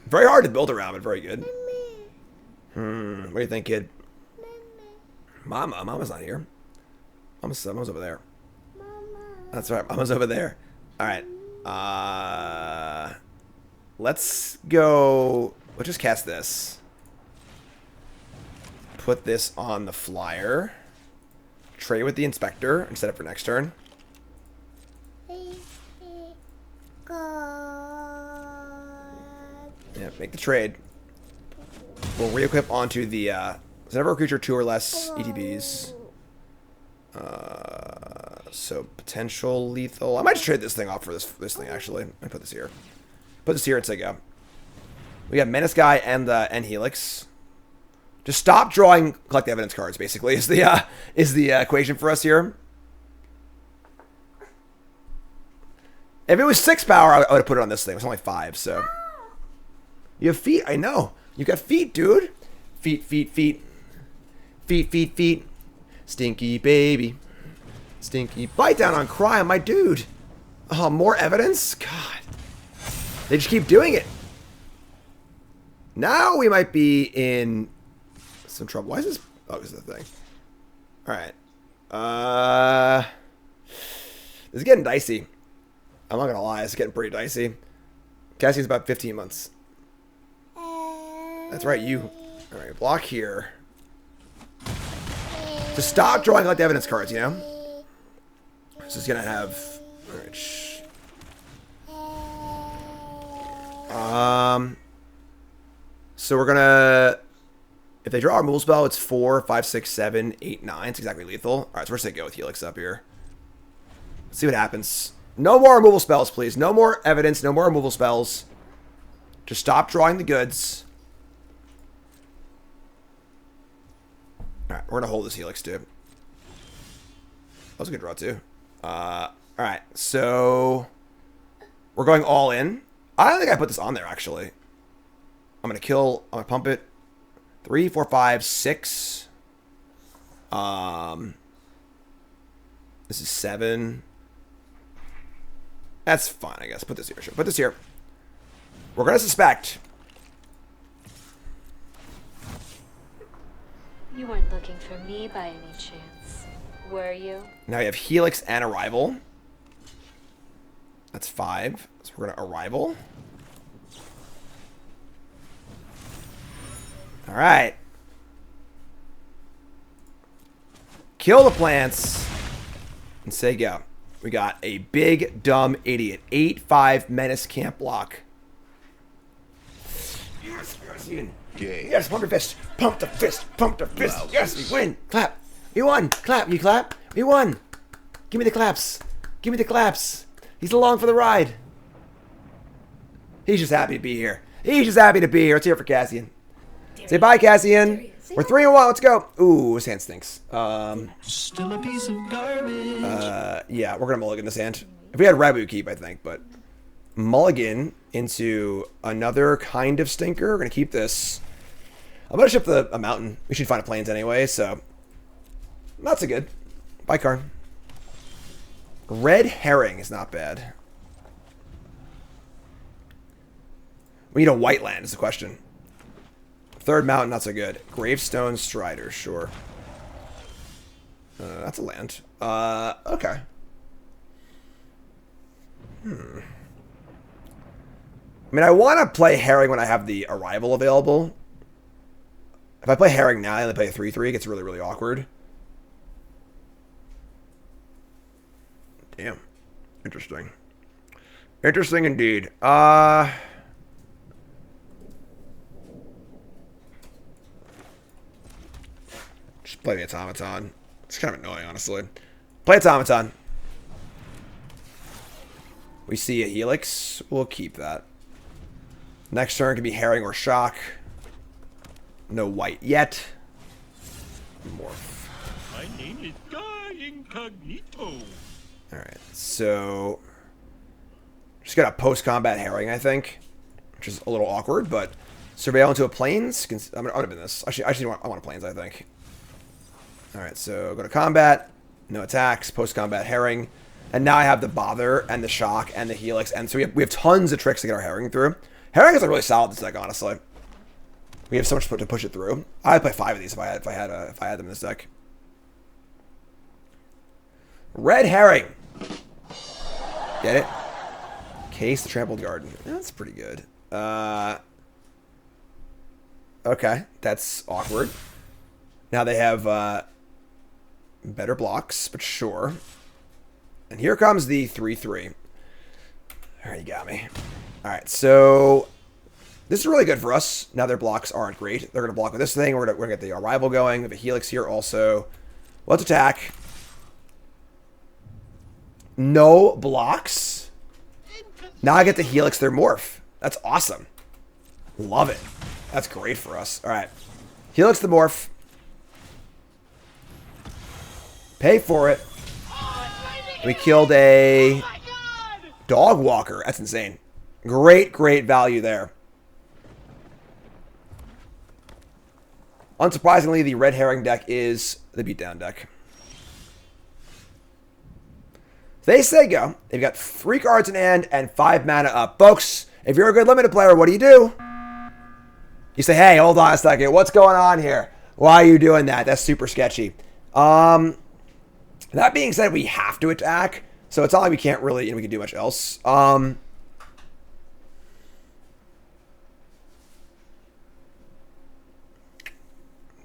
Very hard to build around, but very good. What do you think, kid? Mama's not here. Mama's over there. That's right, Mama's over there. All right. Let's go. Let's just cast this. Put this on the flyer. Trade with the Inspector and set it for next turn. Yeah, make the trade. We'll re-equip onto the whenever a creature 2 or less ETBs. So potential lethal. I might just trade this thing off for this thing actually. I put this here. Put this here and say go. We got Menace Guy and Helix. Just stop drawing collect evidence cards. Basically, is the equation for us here. If it was 6 power, I would have put it on this thing. It was only 5, so. You have feet? I know. You got feet, dude. Feet, feet, feet. Feet, feet, feet. Stinky baby. Stinky. Bite down on crime, my dude. Oh, more evidence? God. They just keep doing it. Now we might be in some trouble. Why is this? Oh, this is the thing. Alright. This is getting dicey. I'm not gonna lie, it's getting pretty dicey. Cassie's about 15 months. That's right, you. Alright, block here. Just stop drawing like the evidence cards, you know? This is gonna have... Alright, So we're gonna, if they draw a removal spell, it's 4, 5, 6, 7, 8, 9. It's exactly lethal. All right, so we're just gonna go with Helix up here. Let's see what happens. No more removal spells, please. No more evidence. No more removal spells. Just stop drawing the goods. All right, we're gonna hold this Helix too. That was a good draw too. All right, so we're going all in. I don't think I put this on there actually. I'm gonna pump it. 3, 4, 5, 6. This is 7. That's fine, I guess. Put this here. Sure. Put this here. We're gonna suspect. You weren't looking for me by any chance, were you? Now we have Helix and Arrival. That's 5. So we're gonna Arrival. All right. Kill the plants and say go. We got a big dumb idiot. 8/5 menace can't block. Yes, yes, pump your fist. Pump the fist. Pump the fist. Yes, we win. Clap. We won. Clap. You clap. We won. Give me the claps. Give me the claps. He's along for the ride. He's just happy to be here. He's just happy to be here. Let's hear it for Cassian. Say bye, Cassian. We're 3-1. Let's go. Ooh, his hand stinks. Still a piece of garbage. Yeah, we're gonna mulligan this hand. If we had red, we would keep, I think, but mulligan into another kind of stinker. We're gonna keep this. I'm gonna ship a mountain. We should find a plains anyway, so not so good. Bye, Karn. Red herring is not bad. We need a white land is the question. Third mountain, not so good. Gravestone Strider, sure. That's a land. Okay. I mean, I want to play herring when I have the Arrival available. If I play herring now and I play a 3/3, it gets really, really awkward. Damn. Interesting. Interesting indeed. Just play the Automaton. It's kind of annoying, honestly. Play Automaton. We see a Helix. We'll keep that. Next turn can be herring or shock. No white yet. Morph. My name is Guy Incognito. Alright, so just got a post-combat herring, I think. Which is a little awkward, but surveil into a plains. I'm gonna open this. Actually, I want a plains, I think. Alright, so go to combat. No attacks. Post-combat herring. And now I have the bother and the shock and the helix. And so we have tons of tricks to get our herring through. Herring is a really solid deck, honestly. We have so much to push it through. I'd play 5 of these if I had them in this deck. Red herring. Get it? Case the Trampled Garden. That's pretty good. Okay, that's awkward. Now they have better blocks, but sure. And here comes the 3/3. All right, you got me. All right, so this is really good for us. Now their blocks aren't great. They're going to block with this thing. We're going to get the Arrival going. We have a Helix here also. Let's attack. No blocks. Now I get to Helix their Morph. That's awesome. Love it. That's great for us. All right. Helix the Morph. Pay for it. We killed a Dog Walker. That's insane. Great, great value there. Unsurprisingly, the red herring deck is the beatdown deck. They say go. They've got 3 cards in hand and 5 mana up. Folks, if you're a good limited player, what do? You say, hey, hold on a second. What's going on here? Why are you doing that? That's super sketchy. That being said, we have to attack. So it's not like we can't really, we can do much else.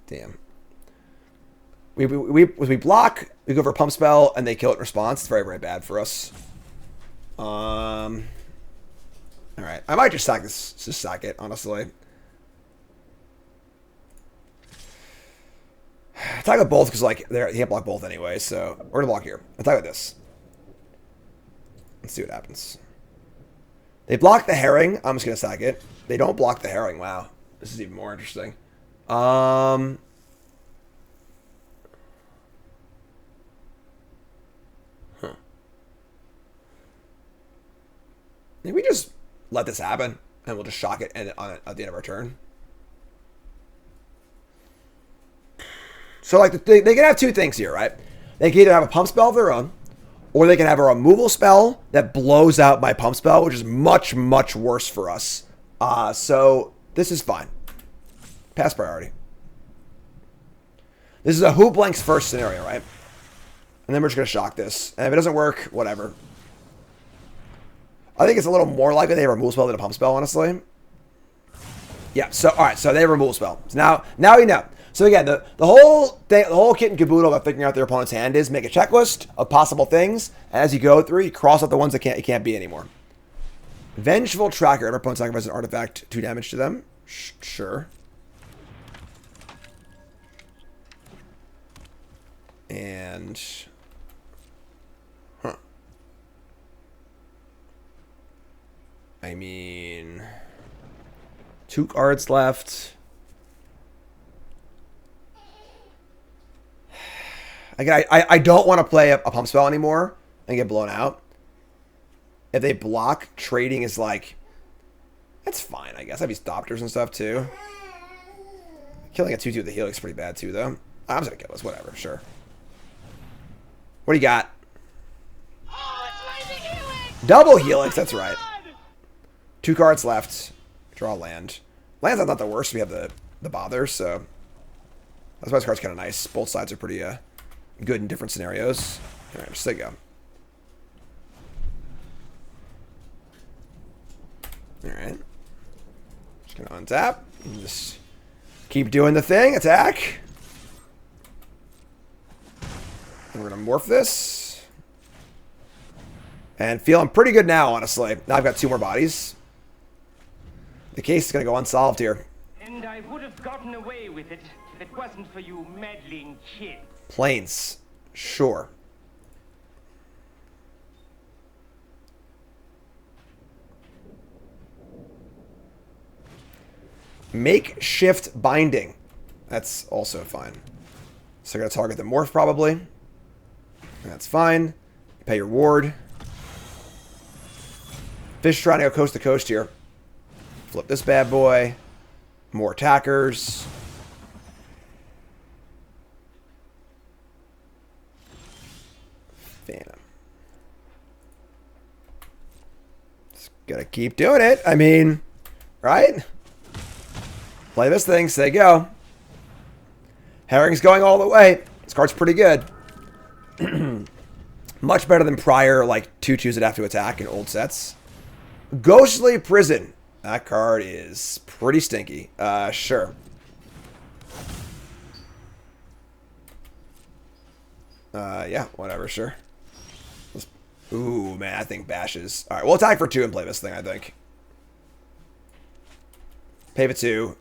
Damn. We block, we go for a pump spell, and they kill it in response. It's very, very bad for us. Alright. I might just sack this, just sack it, honestly. attack with both because like they can't block both anyway. So we're gonna block here. Attack with this. Let's see what happens. They block the herring. I'm just gonna sack it. They don't block the herring. Wow, this is even more interesting. Huh. Maybe we just let this happen and we'll just shock it at the end of our turn. So like they can have two things here, right? They can either have a pump spell of their own, or they can have a removal spell that blows out my pump spell, which is much, much worse for us. So this is fine. Pass priority. This is a who blanks first scenario, right? And then we're just going to shock this. And if it doesn't work, whatever. I think it's a little more likely they have a removal spell than a pump spell, honestly. Yeah, so, alright, so they have a removal spell. So now we know. So again, the whole thing, the whole kit and caboodle about figuring out their opponent's hand is make a checklist of possible things. And as you go through, you cross out the ones that it can't be anymore. Vengeful Tracker. Every opponent sacrifices an artifact, 2 damage to them. Sure. And... Huh. I mean... 2 cards left. Again, I don't want to play a pump spell anymore and get blown out. If they block, trading is like... That's fine, I guess. I'd be Stopters and stuff, too. Killing a 2-2 with the Helix is pretty bad, too, though. I'm just going to kill this. Whatever, sure. What do you got? Oh, it's Mythic Helix! Double Helix, that's right. 2 cards left. Draw land. Land's not the worst. We have the bother, so... That's why this card's kind of nice. Both sides are pretty good in different scenarios. Alright, just there you go. Alright. Just gonna untap. And just keep doing the thing. Attack. And we're gonna morph this. And feeling pretty good now, honestly. Now I've got 2 more bodies. The case is gonna go unsolved here. And I would have gotten away with it if it wasn't for you meddling kids. Planes. Sure. Makeshift binding. That's also fine. So you're going to target the morph probably. That's fine. Pay your ward. Fish trying to go coast to coast here. Flip this bad boy. More attackers. Phantom. Just gotta keep doing it. I mean, right? Play this thing, say go. Herring's going all the way. This card's pretty good. Much better than prior, like, 2-2s that have to attack in old sets. Ghostly Prison. That card is pretty stinky. Sure. Yeah, whatever, sure. Ooh, man, I think bashes. Alright, we'll attack for 2 and play this thing, I think. Pay for 2.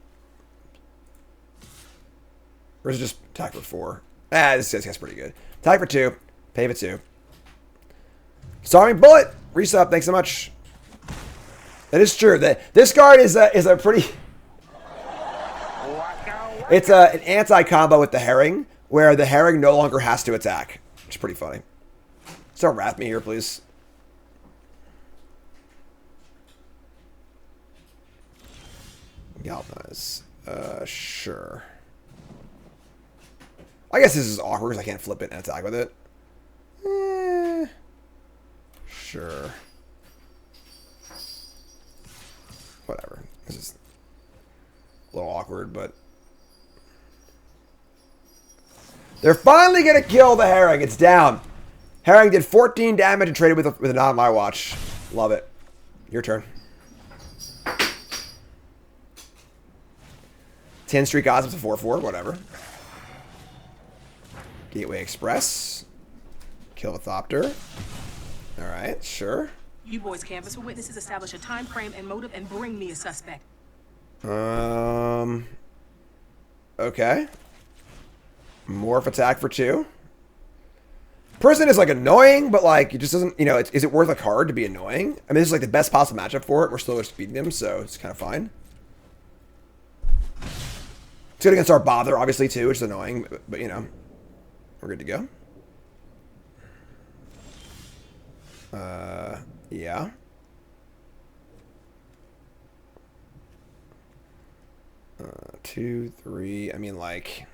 Or is it just attack for 4? This guy's pretty good. Attack for 2. Pay for 2. Starving Bullet! Resub, thanks so much. That is true. This card is a pretty... It's an anti-combo with the Herring, where the Herring no longer has to attack. Which is pretty funny. Start Wrath me here, please. Galvanize. Sure. I guess this is awkward because I can't flip it and attack with it. Sure. Whatever. This is a little awkward, but... They're finally going to kill the Herring. It's down. Herring did 14 damage and traded with a not on my watch. Love it. Your turn. 10 Street Cosmos, a 4/4, whatever. Gateway Express. Kill a Thopter. Alright, sure. You boys canvass for witnesses, establish a time frame and motive, and bring me a suspect. Okay. Morph attack for 2. Prison is like annoying, but like it just doesn't, you know, is it worth a card to be annoying? I mean, this is like the best possible matchup for it. We're still just beating him, so it's kind of fine. It's good against our bother, obviously, too, which is annoying, but you know, we're good to go. Yeah. Two, 3, I mean, like...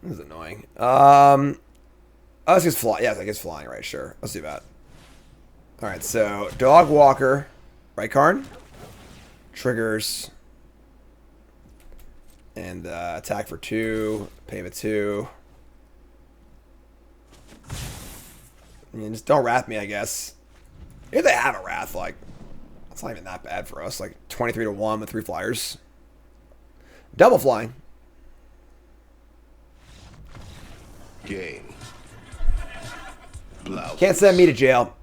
This is annoying. Oh, it's just fly. Yeah, I guess flying, right? Sure. Let's do that. Alright, so Dog Walker, right, Karn? Triggers. And attack for 2, pay with 2. I mean, just don't wrath me, I guess. If they have a wrath, like, that's not even that bad for us. Like 23 to 1 with 3 flyers. Double flying. Game. Blouse. Can't send me to jail.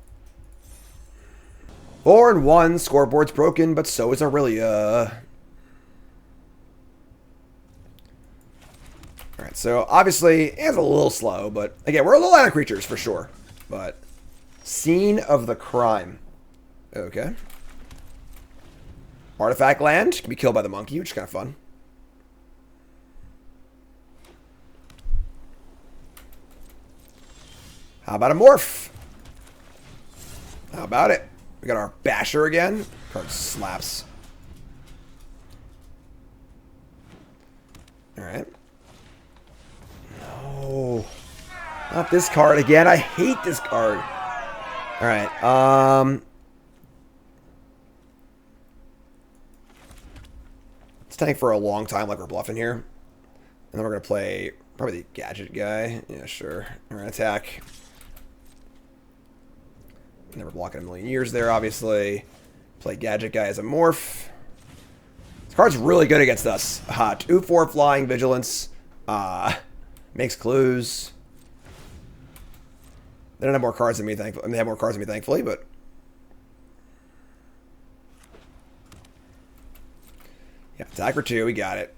4 and 1. Scoreboard's broken, but so is Aurelia. Alright, so obviously it's a little slow, but again, we're a little out of creatures for sure. But scene of the crime. Okay. Artifact land can be killed by the monkey, which is kind of fun. How about a morph? How about it? We got our basher again. Card slaps. Alright. No. Not this card again. I hate this card. Alright. Let's tank for a long time like we're bluffing here. And then we're going to play probably the gadget guy. Yeah, sure. Alright, attack. Never block in a million years there, obviously. Play gadget guy as a morph. This card's really good against us. 2/4 flying vigilance. Makes clues. They don't have more cards than me, thankfully. I mean, they have more cards than me, thankfully, but... Yeah, attack for 2, we got it.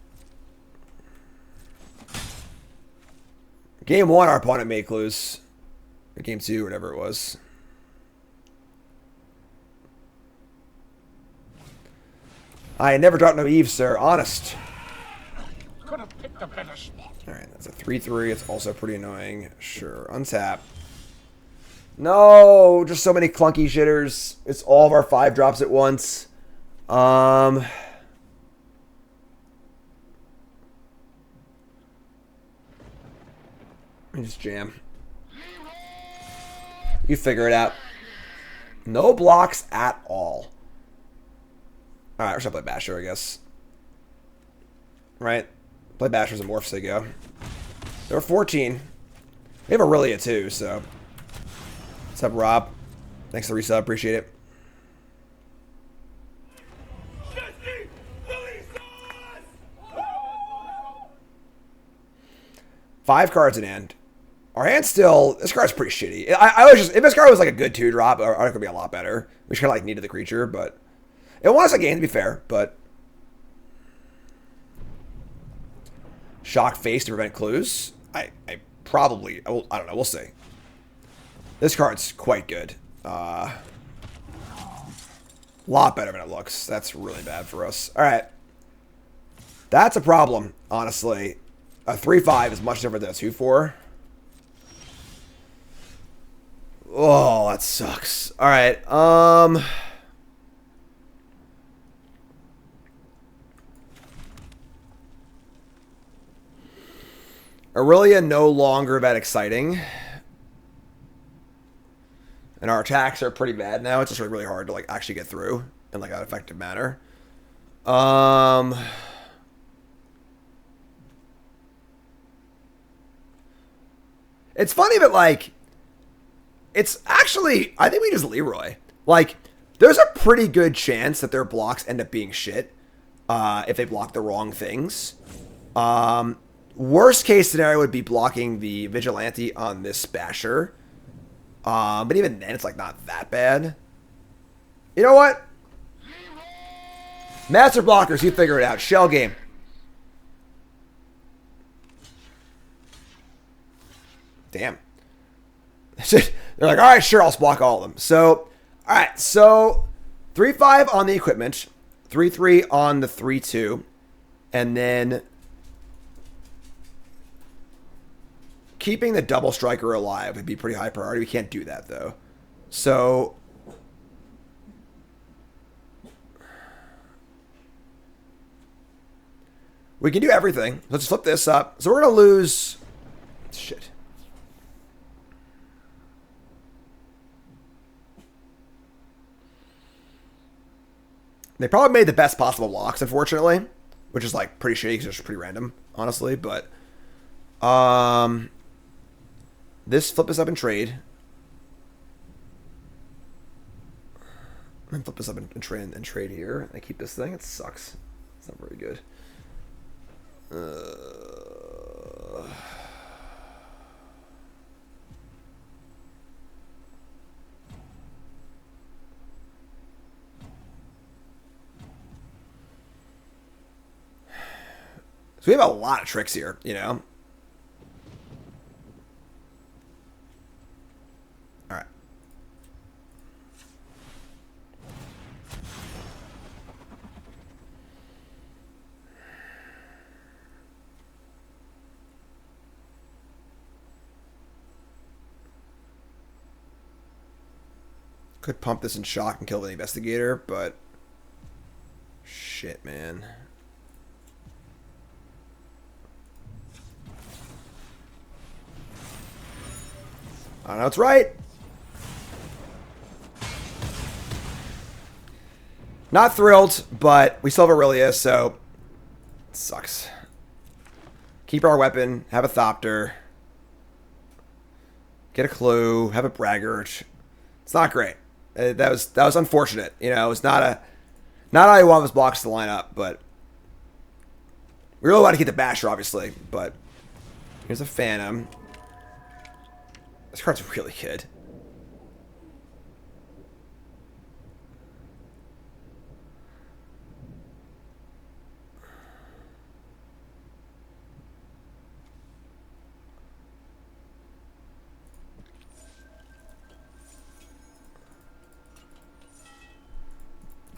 Game 1, our opponent made clues. Or game 2, whatever it was. I never dropped no Eve, sir. Honest. Could have picked a better spot. Alright, that's a 3/3. It's also pretty annoying. Sure. Untap. No! Just so many clunky shitters. It's all of our 5 drops at once. Let me just jam. You figure it out. No blocks at all. Alright, we're just gonna play Basher, I guess. Right? Play Basher as a morph, so you go. There were 14. We have Aurelia too, so. What's up, Rob? Thanks for the resub, appreciate it. Five cards in hand. Our hand's still... This card's pretty shitty. I was just... If this card was like a good 2-drop, our card could be a lot better. We just kind of like needed the creature, but... It won us a game, to be fair, but... Shock face to prevent clues. I probably... I don't know, we'll see. This card's quite good. Lot better than it looks. That's really bad for us. Alright. That's a problem, honestly. A 3/5 is much different than a 2/4. Oh, that sucks. Alright, Aurelia no longer that exciting. And our attacks are pretty bad now. It's just really hard to like actually get through in like an effective manner. It's funny that like it's actually I think we just Leroy. Like there's a pretty good chance that their blocks end up being shit if they block the wrong things. Worst case scenario would be blocking the Vigilante on this Basher. But even then, it's like not that bad. You know what? Master blockers, you figure it out. Shell game. Damn. They're like, all right, sure, I'll block all of them. So, all right, so 3-5 on the equipment, 3-3 on the 3-2, and then keeping the double striker alive would be pretty high priority. We can't do that though. So we can do everything. Let's flip this up. So we're gonna lose. Shit. They probably made the best possible blocks, unfortunately, which is like pretty shitty because it's pretty random, honestly. But this flip this up and trade. And flip this up and trade here. I keep this thing. It sucks. It's not very good. So we have a lot of tricks here, you know? All right. Could pump this in shock and kill the investigator, but shit, man. I know it's right. Not thrilled, but we still have Aurelia, so it sucks. Keep our weapon, have a Thopter, get a clue, have a Braggart. It's not great. That was unfortunate. You know, it's not how you want those blocks to line up, but we really want to get the Basher, obviously. But here's a Phantom. This card's really good.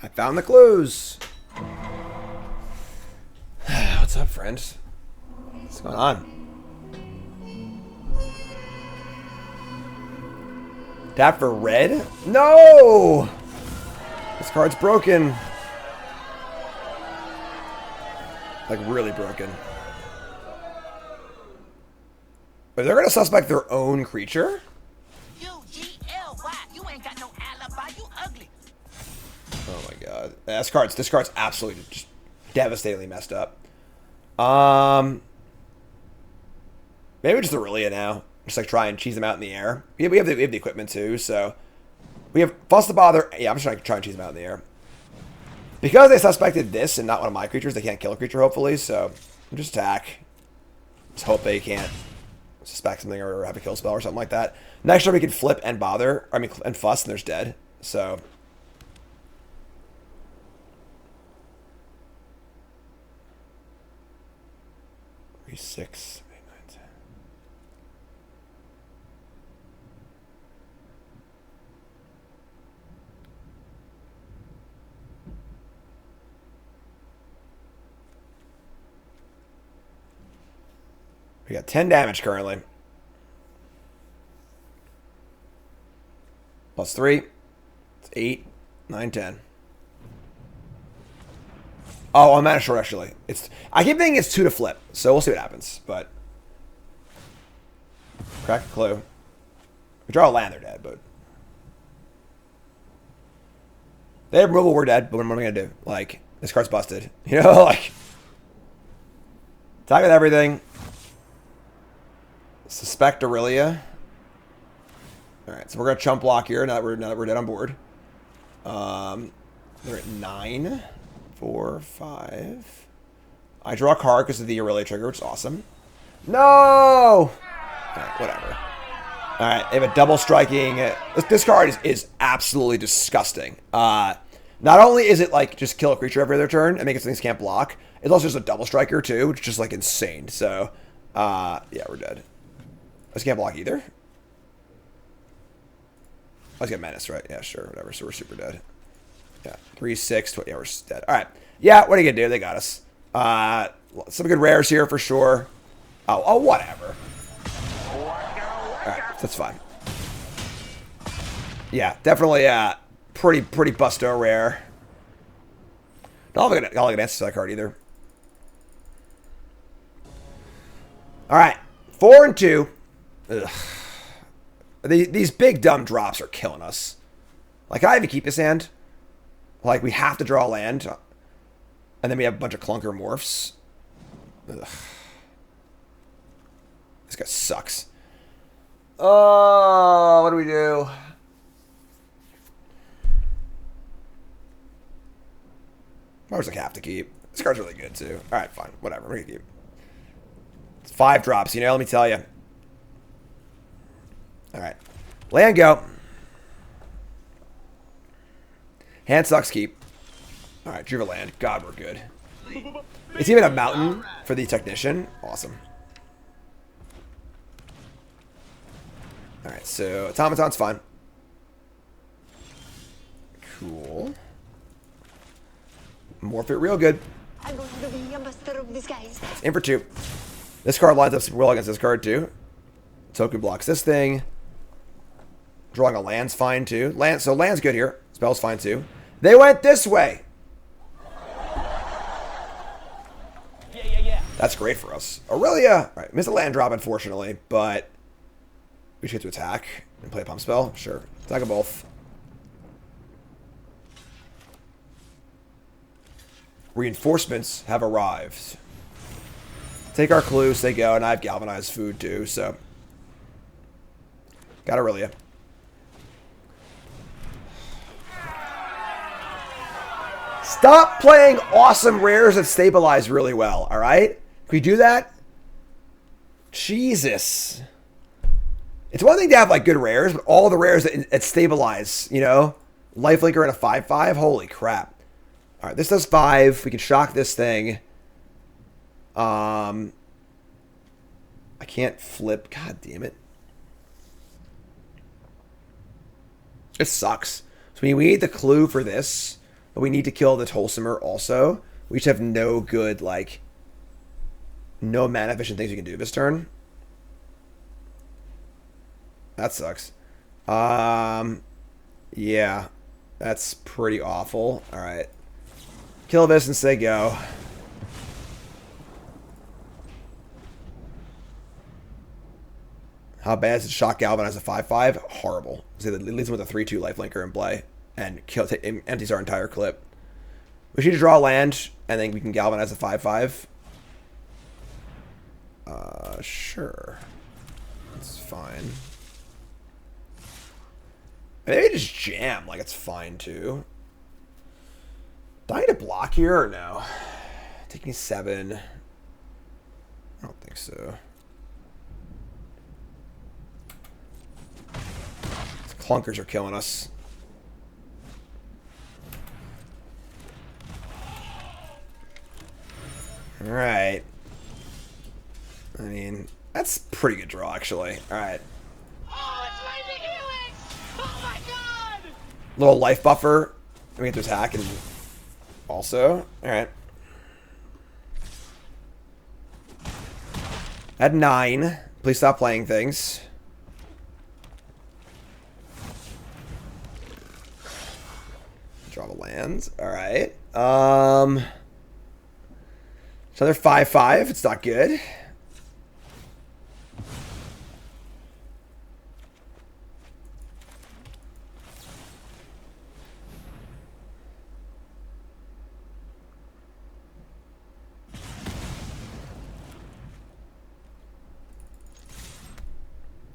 I found the clues. What's up, friends? What's going on? Tap for red? No! This card's broken. Like, really broken. But they're going to suspect their own creature? U-G-L-Y. You ain't got no alibi. You ugly. Oh my god. This card's absolutely just devastatingly messed up. Maybe just Aurelia now. Just like try and cheese them out in the air. We have the equipment too, so we have Fuss the Bother. Yeah, I'm just trying to try and cheese them out in the air. Because they suspected this and not one of my creatures, they can't kill a creature, hopefully, so just attack. Just hope they can't suspect something or have a kill spell or something like that. Next turn we can flip and bother. I mean, and Fuss, and there's dead. So. Six. We got 10 damage currently. Plus 3. It's 8, 9, 10. Oh, I'm mana short actually. I keep thinking it's 2 to flip, so we'll see what happens. But crack a clue. We draw a land, they're dead, but they have removal, we're dead, but what am I gonna do? Like, this card's busted. You know, like attack with everything. Suspect Aurelia. Alright, so we're gonna chump block here now that we're dead on board. They're at 9. 4, 5. I draw a card because of the Aurelia trigger, which is awesome. No! Alright, whatever. Alright, they have a double striking. This card is absolutely disgusting. Not only is it like just kill a creature every other turn and make it so things can't block, it's also just a double striker too, which is just like insane. So, yeah, we're dead. This can't block either. Let's get menace, right? Yeah, sure, whatever. So we're super dead. Yeah, 3, 6, 20. Yeah, we're dead. All right. Yeah, what are you gonna do? They got us. Some good rares here for sure. Oh, whatever. All right, that's fine. Yeah, definitely. Pretty busto rare. Not like an answer to that card either. All right, 4 and 2. Ugh. These big dumb drops are killing us. Like, I have to keep this hand. Like, we have to draw land. And then we have a bunch of clunker morphs. Ugh. This guy sucks. Oh, what do we do? I was like, have to keep. This card's really good, too. All right, fine. Whatever. We're going to keep. It's 5 drops, you know? Let me tell you. All right. Land go. Hand sucks, keep. All right, Driva land. God, we're good. It's even a mountain for the technician. Awesome. All right, so automaton's fine. Cool. Morph it real good. It's in for 2. This card lines up super well against this card too. Token blocks this thing. Drawing a land's fine too. So land's good here. Spell's fine too. They went this way. That's great for us. Aurelia. All right, missed a land drop unfortunately, but we should get to attack and play a pump spell. Sure, attack them both. Reinforcements have arrived. Take our clues, they go, and I have galvanized food too, so. Got Aurelia. Stop playing awesome rares that stabilize really well, alright? Can we do that? Jesus. It's one thing to have like good rares, but all the rares that stabilize, you know? Lifelinker and a 5/5, holy crap. Alright, this does 5. We can shock this thing. I can't flip. God damn it. It sucks. So we need the clue for this, but we need to kill the Tolsimer also. We just have no good, like, no mana efficient things we can do this turn. That sucks. Yeah. That's pretty awful. Alright. Kill this and say go. How bad is it? Shock Galvanize a 5/5? Horrible. So it leaves him with a 3/2 lifelinker in play and empties our entire clip. We need to draw land and then we can Galvanize a 5/5. Sure. That's fine. Maybe just jam, like it's fine too. Do I need to block here or no? Taking 7. I don't think so. These clunkers are killing us. Alright. I mean, that's pretty good draw actually. Alright. Oh, it's lightning helix! Oh my god! Little life buffer. We get to attack and also. Alright. At 9. Please stop playing things. Draw the lands. Alright. It's another 5/5. It's not good.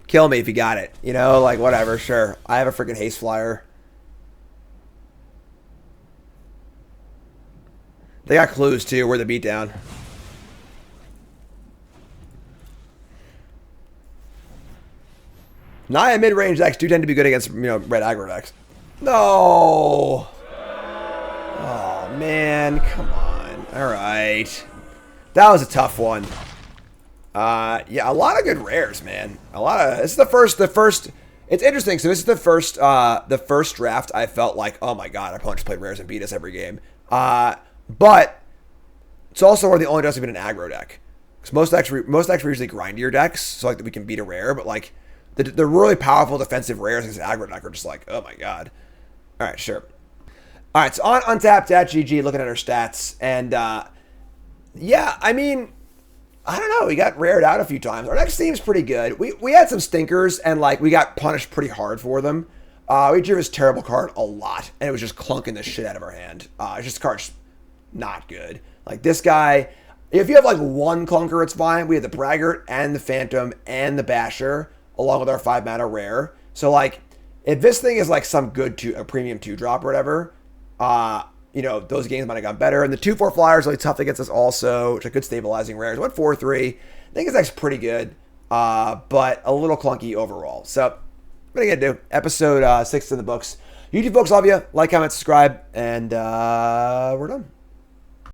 Kill me if you got it. You know, like, whatever, sure. I have a freaking haste flyer. They got clues, too. We're the beatdown. Naya mid-range decks do tend to be good against, red aggro decks. No. Oh, man. Come on. All right. That was a tough one. Yeah, a lot of good rares, man. This is the first. It's interesting. So this is the first draft I felt like, oh my god, our opponent just played rares and beat us every game. But it's also one of the only decks have been an aggro deck. Because most decks are usually grindier decks, so like we can beat a rare. But like the really powerful defensive rares against an aggro deck are just like, oh my god. All right, sure. All right, so on Untapped.gg, looking at our stats, and yeah, I mean, I don't know. We got rared out a few times. Our deck seems pretty good. We had some stinkers, and like we got punished pretty hard for them. We drew this terrible card a lot, and it was just clunking the shit out of our hand. It's just card's not good. Like this guy, if you have like one clunker, it's fine. We had the Braggart and the Phantom and the Basher along with our 5-mana rare. So like, if this thing is like some good a premium 2-drop or whatever, those games might have gone better. And the 2/4 flyer is really tough against us also, which are good stabilizing rares. Went 4/3. I think his deck's pretty good, but a little clunky overall. So, what are you gonna do? Episode 6 in the books. YouTube folks, love you. Like, comment, subscribe, and we're done.